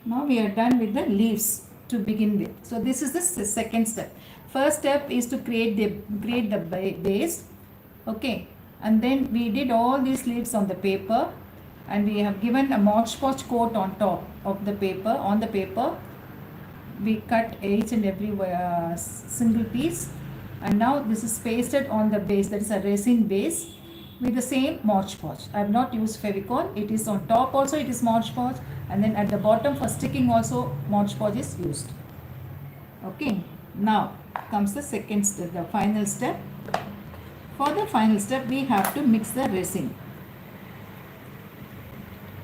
Now we are done with the leaves. to begin with. So this is the second step. First step is to create the base. Okay, and then we did all these leaves on the paper, and we have given a Mod Podge coat on top of the paper. On the paper, we cut each and every single piece, and now this is pasted on the base, that is a resin base with the same Mod Podge. I have not used Fevicol. It is on top also, it is Mod Podge, and then at the bottom for sticking also Mod Podge is used. Okay, now comes the second step, the final step. For the final step, we have to mix the resin.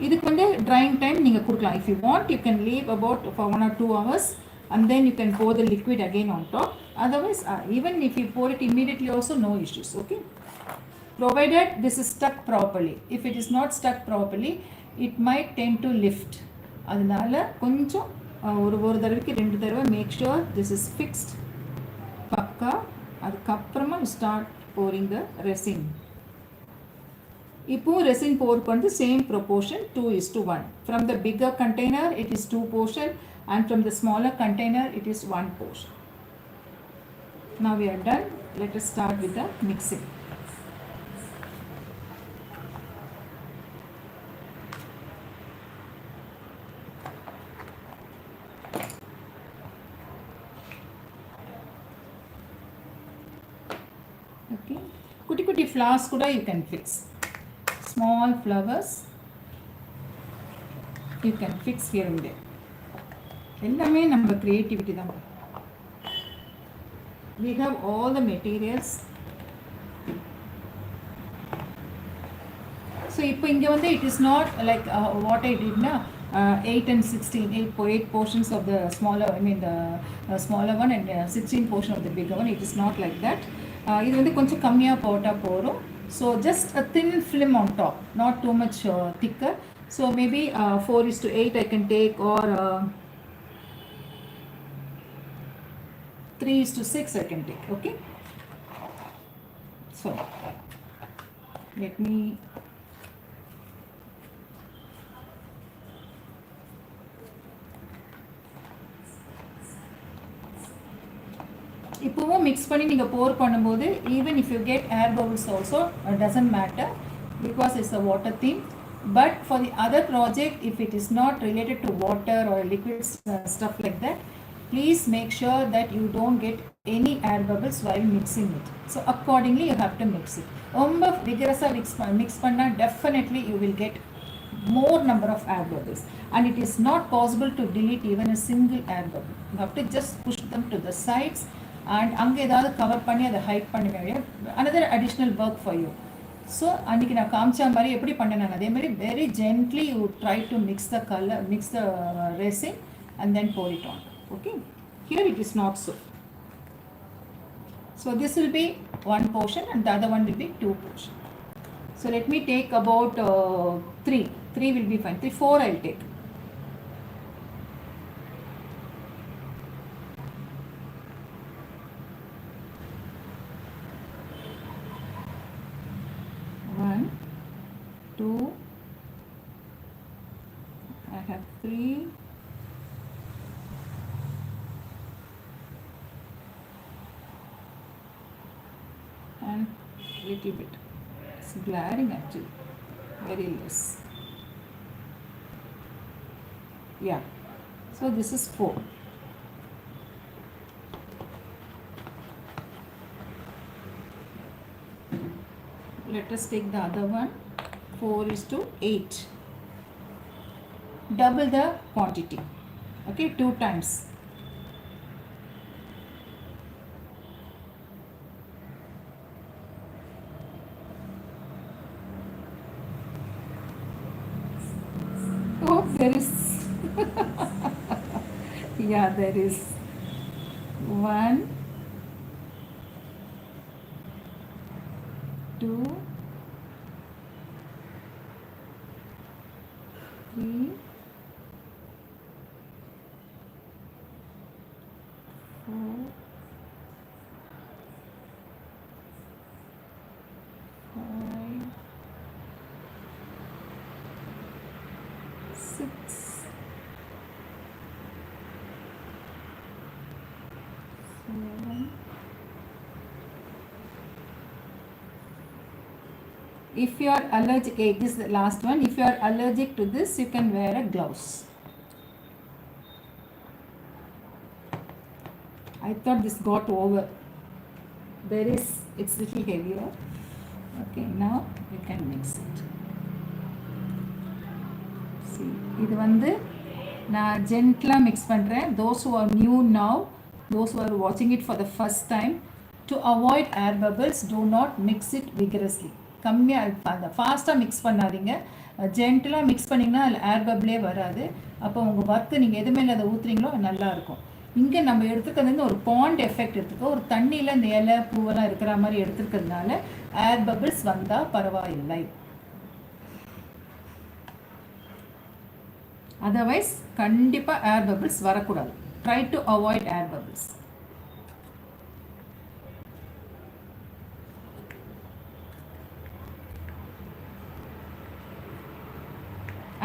இதுக்கு வந்து drying time நீங்கள் கொடுக்கலாம். If you want, you can leave about for 1 or 2 hours, and then you can pour the liquid again on top. Otherwise, even if you pour it immediately also, no issues. Okay, provided this is stuck properly. If it is not stuck properly, it might tend to lift. அதனால கொஞ்சம் ஒரு தடவைக்கு 2 தடவை make sure this is fixed பக்கா. அதுக்கப்புறமா start pouring the resin. இப்போ resin pour பண்ணது same proportion 2:1. From the bigger container it is 2 portion, and from the smaller container it is 1 portion. Now we are done. Let us start with the mixing. Okay, kutti flowers kuda you can fix. Small flowers you can fix here and there. எல்லாமே நம்ம creativity தான். We have all the materials. So இப்போ இங்க வந்து it is not like what I did na 8 and 16, 8 portions of the smaller, I mean the smaller one, and 16 portion of the bigger one. It is not like that. இது வந்து கொஞ்சம் கம்மியா போட்டா போறோம். So just a thin film on top, not too much thicker. So maybe 4:8 I can take, or 3:6 I can take. Okay, so let me இப்போவும் mix பண்ணி நீங்கள் போர் பண்ணும்போது even if you get air bubbles also, doesn't matter because it's a water theme. But for the other project, if it is not related to water or liquid stuff like that, please make sure that you don't get any air bubbles while mixing it. So accordingly you have to mix it. ரொம்ப vigorously mix பண்ணா definitely you will get more number of air bubbles, and it is not possible to delete even a single air bubble. You have to just push them to the sides, and அங்கே ஏதாவது cover பண்ணி அதை height பண்ணுங்க. another additional work for you. So அன்றைக்கி நான் காமிச்ச மாதிரி எப்படி பண்ணேன் அதே மாதிரி very gently you try to mix the color, mix the resin, and then pour it on. Okay, here it is not so. So this will be 1 portion and the other one will be 2 portion. So let me take about 3 will be fine. 4 I'll take. I have 3, and little bit. It's glaring actually, very less. Yeah, so this is 4. Let us take the other one. 4:8. Double the quantity. Okay, 2 times. Oh, there is yeah, there is 1, 2, 3, 4, 5, 6, If you are allergic, okay, this is the last one. If you are allergic to this, you can wear a gloves. I thought this got over. There is, it's little heavier. Okay, now you can mix it. See, இது வந்து நான் gently mix பண்ணுறேன். Those who are new now, those who are watching it for the first time, to avoid air bubbles, do not mix it vigorously. கம்மியாக அந்த ஃபாஸ்ட்டாக mix பண்ணாதீங்க. ஜென்டலாக mix பண்ணிங்கன்னா அதில் ஏர் பபிளே வராது. அப்போ உங்கள் ஒர்க்கு நீங்கள் எது மேலே அதை ஊற்றுறீங்களோ நல்லாயிருக்கும். இங்கே நம்ம எடுத்துக்கிறது ஒரு பாண்ட் எஃபெக்ட் எடுத்துக்கோ. ஒரு தண்ணியில் இந்த இலை பூவெல்லாம் இருக்கிற மாதிரி எடுத்துக்கிறதுனால ஏர் பபிள்ஸ் வந்தால் பரவாயில்லை. அதர்வைஸ் கண்டிப்பாக ஏர் பபிள்ஸ் வரக்கூடாது. Try to avoid air bubbles.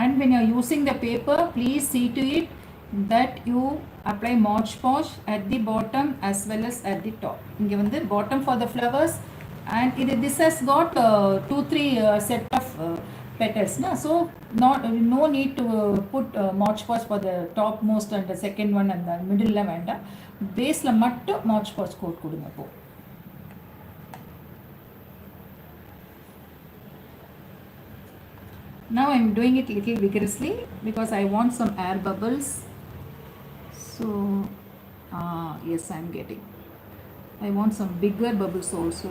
And when you are using the paper, please see to it that you apply Mod Podge at the bottom as well as at the top. இங்கே வந்து bottom for the flowers, and this has got 2-3 set of petals, na? So no need to put Mod Podge for the top most and the second one and the middle la வேண்டாம். பேஸ்ல மட்டும் Mod Podge code கொடுங்க. போ now I am doing it little vigorously because I want some air bubbles. So yes, I am getting, I want some bigger bubbles also.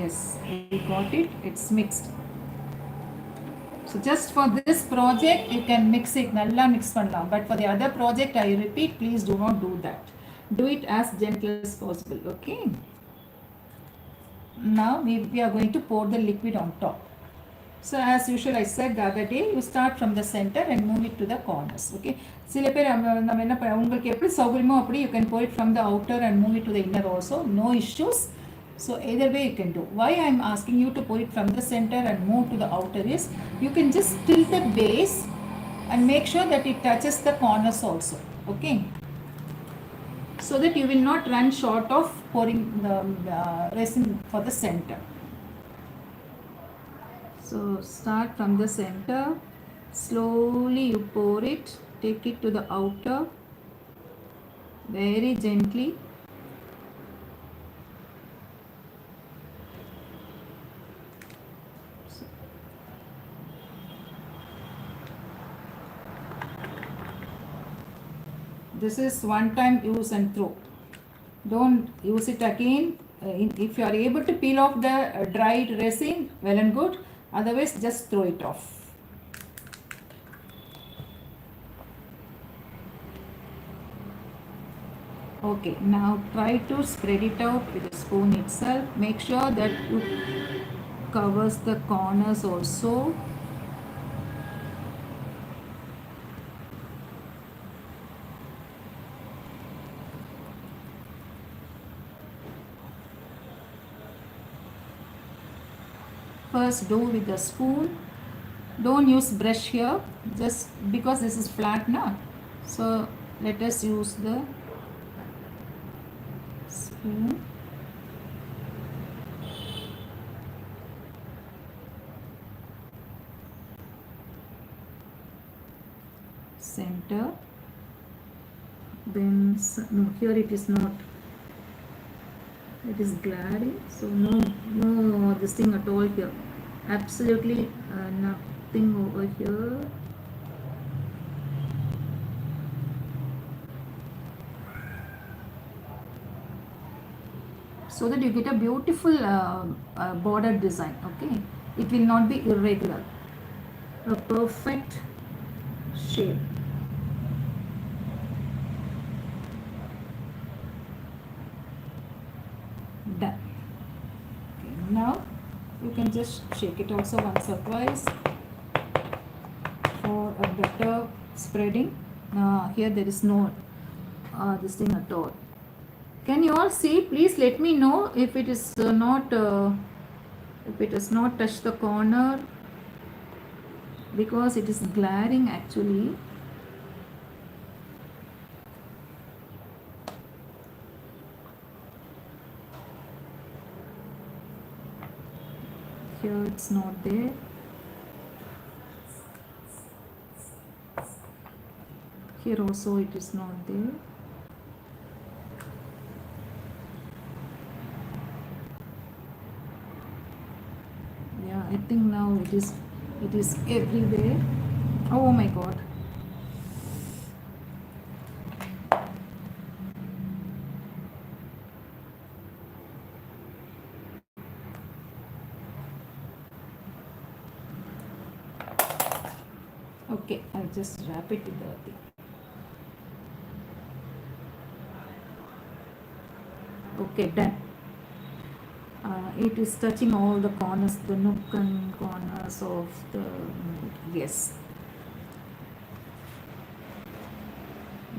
Yes, I got it. It's mixed. So just for this project you can mix it, nalla mix pannalam. But for the other project, I repeat, please do not do that. Do it as gentle as possible. Okay, now we are going to pour the liquid on top. So as usual, I said the other day, you start from the center and move it to the corners. Okay, சில பேர் நம்ம என்ன உங்களுக்கு எப்படி சௌகரியமோ அப்படி you can pour it from the outer and move it to the inner also, no issues. So either way you can do. Why I am asking you to pour it from the center and move to the outer is, you can just tilt the base and make sure that it touches the corners also. Okay, so that you will not run short of pouring the resin for the center. So start from the center, slowly you pour it, take it to the outer very gently. This is one time use and throw. Don't use it again. If you are able to peel off the dried resin, well and good. Otherwise, just throw it off. Okay, now try to spread it out with a spoon itself. Make sure that you covers the corners also. First do with the spoon. Don't use brush here, just because this is flat now. So let us use the spoon. Center. Then no, here it is not. It is glaring, so no this thing at all here. Absolutely nothing over here. So that you get a beautiful border design. Okay, it will not be irregular. A perfect shape. Done. Okay, now you can just shake it also once or twice for a better spreading. Here there is no this thing at all. Can you all see? Please let me know if it is not if it does not touch the corner, because it is glaring actually. Here it's not there. Here also it is not there. Yeah, I think now it is everywhere. Oh my god. Okay, I'll just wrap it with the thing. Okay, done. It is touching all the corners, the nook and corners of the yes.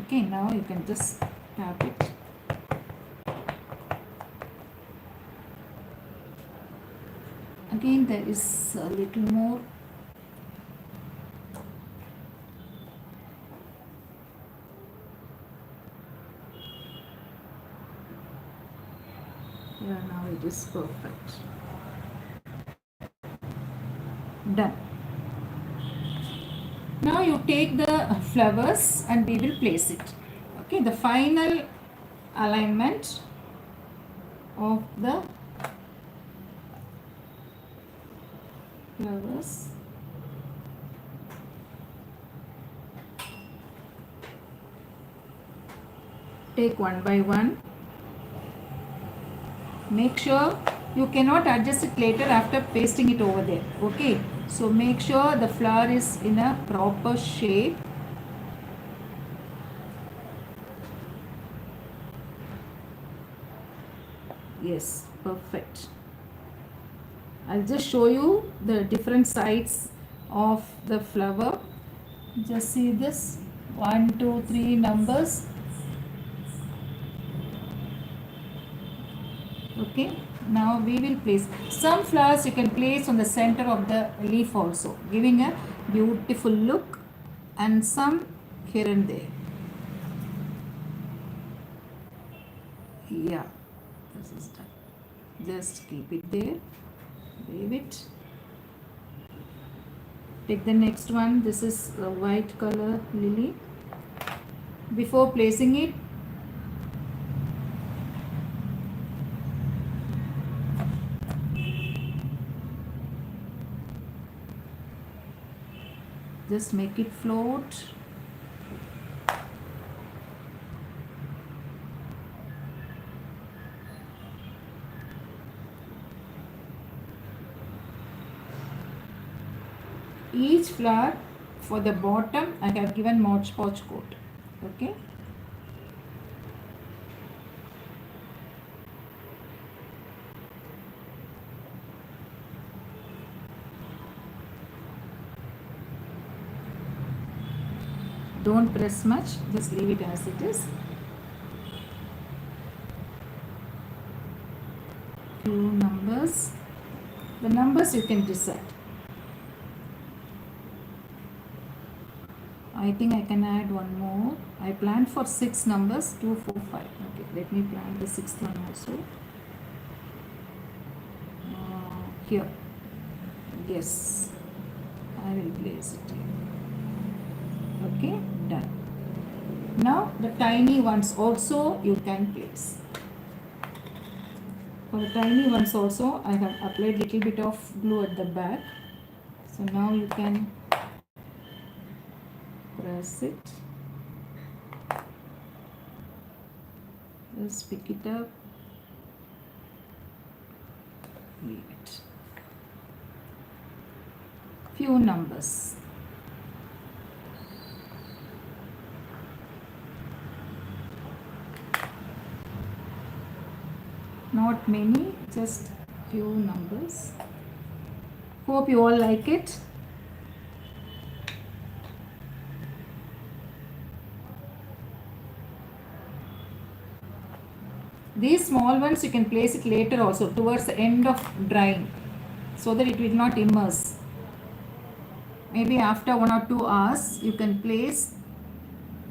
Okay, now you can just tap it. Again, there is a little more. Yeah, now it is perfect. Done. Now you take the flowers and we will place it. Okay, the final alignment of the flowers. Take one by one. Make sure you cannot adjust it later after pasting it over there. Okay, so make sure the flower is in a proper shape. Yes, perfect. I'll just show you the different sides of the flower. Just see this 1, 2, 3 numbers. Okay, now we will place some flowers. You can place on the center of the leaf also, giving a beautiful look, and some here and there. Yeah, this is done. Just keep it there, leave it. Take the next one. This is a white color lily. Before placing it, just make it float. Each flower for the bottom I have given Mod Podge coat. Okay. Don't press much, just leave it as it is. Few numbers. The numbers you can decide. I think I can add one more. I planned for 6 numbers, 2, 4, 5. Okay, let me plan the 6th one also. Here. Yes, I will place it here. Okay, done. Now the tiny ones also you can place. For the tiny ones also I have applied little bit of glue at the back. So now you can press it. Just pick it up. Leave it. Few numbers. Not many, just few numbers. Hope you all like it. These small ones you can place it later also towards the end of drying, so that it will not immerse. Maybe after 1 or 2 hours you can place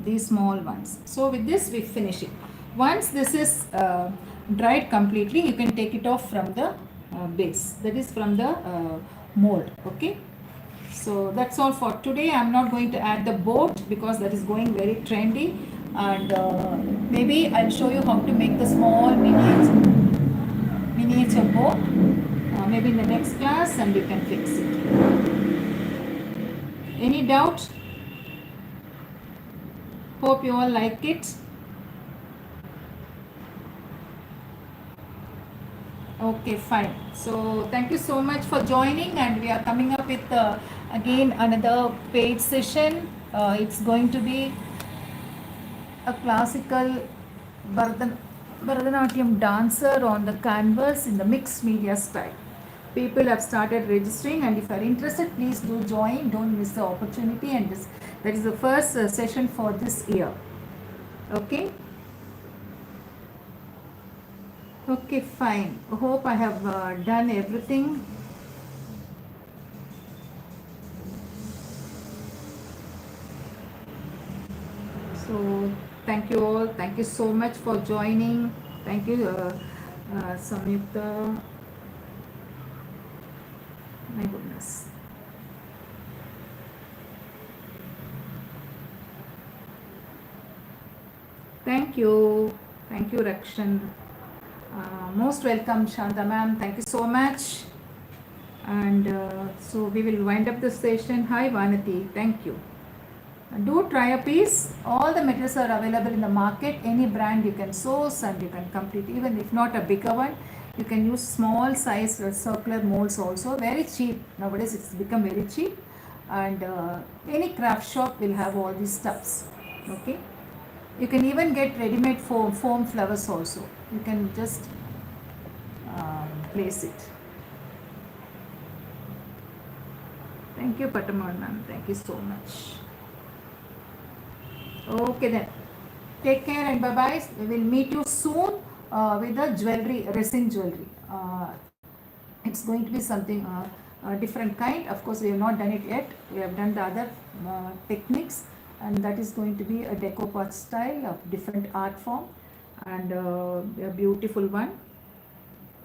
these small ones. So with this we finish it. Once this is dried completely, you can take it off from the base, that is from the mold. Okay, so that's all for today. I'm not going to add the boat because that is going very trendy, and maybe I'll show you how to make the small miniature boat, maybe in the next class, and you can fix it. Any doubt? Hope you all like it. Okay, fine. So thank you so much for joining, and we are coming up with again another paid session. It's going to be a classical Bharatanatyam dancer on the canvas in the mixed media style. People have started registering, and if you are interested, please do join. Don't miss the opportunity. And that is the first session for this year. Okay. Okay, fine. Hope I have done everything. So thank you all. Thank you so much for joining. Thank you, Samyukta. My goodness. Thank you. Thank you, Rakshan. Most welcome, Shanta ma'am. Thank you so much. And so we will wind up the session. Hi, Vanati. Thank you. Do try a piece. All the materials are available in the market. Any brand you can source and you can complete. Even if not a bigger one, you can use small size circular molds also. Very cheap. Nowadays it's become very cheap. And any craft shop will have all these stuffs. Okay. You can even get ready-made foam flowers also. You can just place it. Thank you, Pataman ma'am. Thank you so much. Okay then. Take care and bye bye. We will meet you soon with the jewelry, resin jewelry. It's going to be something different kind. Of course, we have not done it yet. We have done the other techniques, and that is going to be a decoupage style of different art form, and a beautiful one.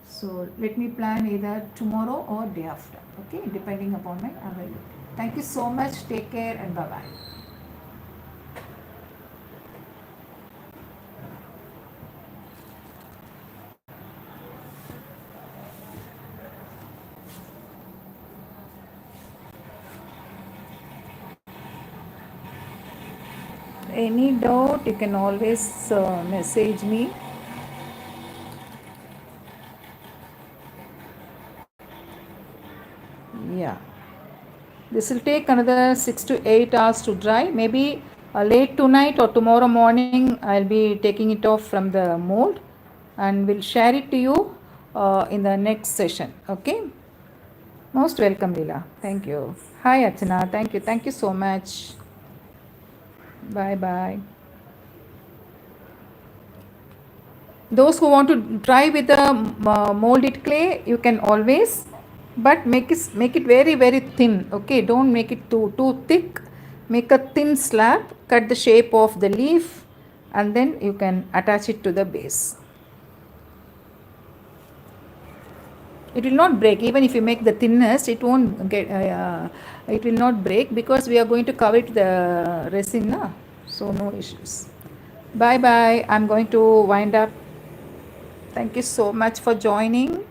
So let me plan either tomorrow or day after. Okay, depending upon my availability. Thank you so much. Take care and bye bye. Any doubt, you can always message me. Yeah, this will take another 6 to 8 hours to dry. Maybe late tonight or tomorrow morning I'll be taking it off from the mold, and will share it to you in the next session. Okay, most welcome, Leela. Thank you. Hi, Archana. Thank you so much. Bye bye. Those who want to try with the molded clay, you can always, but make it very thin. Okay, don't make it too thick. Make a thin slab, cut the shape of the leaf, and then you can attach it to the base. It will not break. Even if you make the thinnest, it won't get it will not break, because we are going to cover it with the resin na? So no issues. Bye bye. I'm going to wind up. Thank you so much for joining.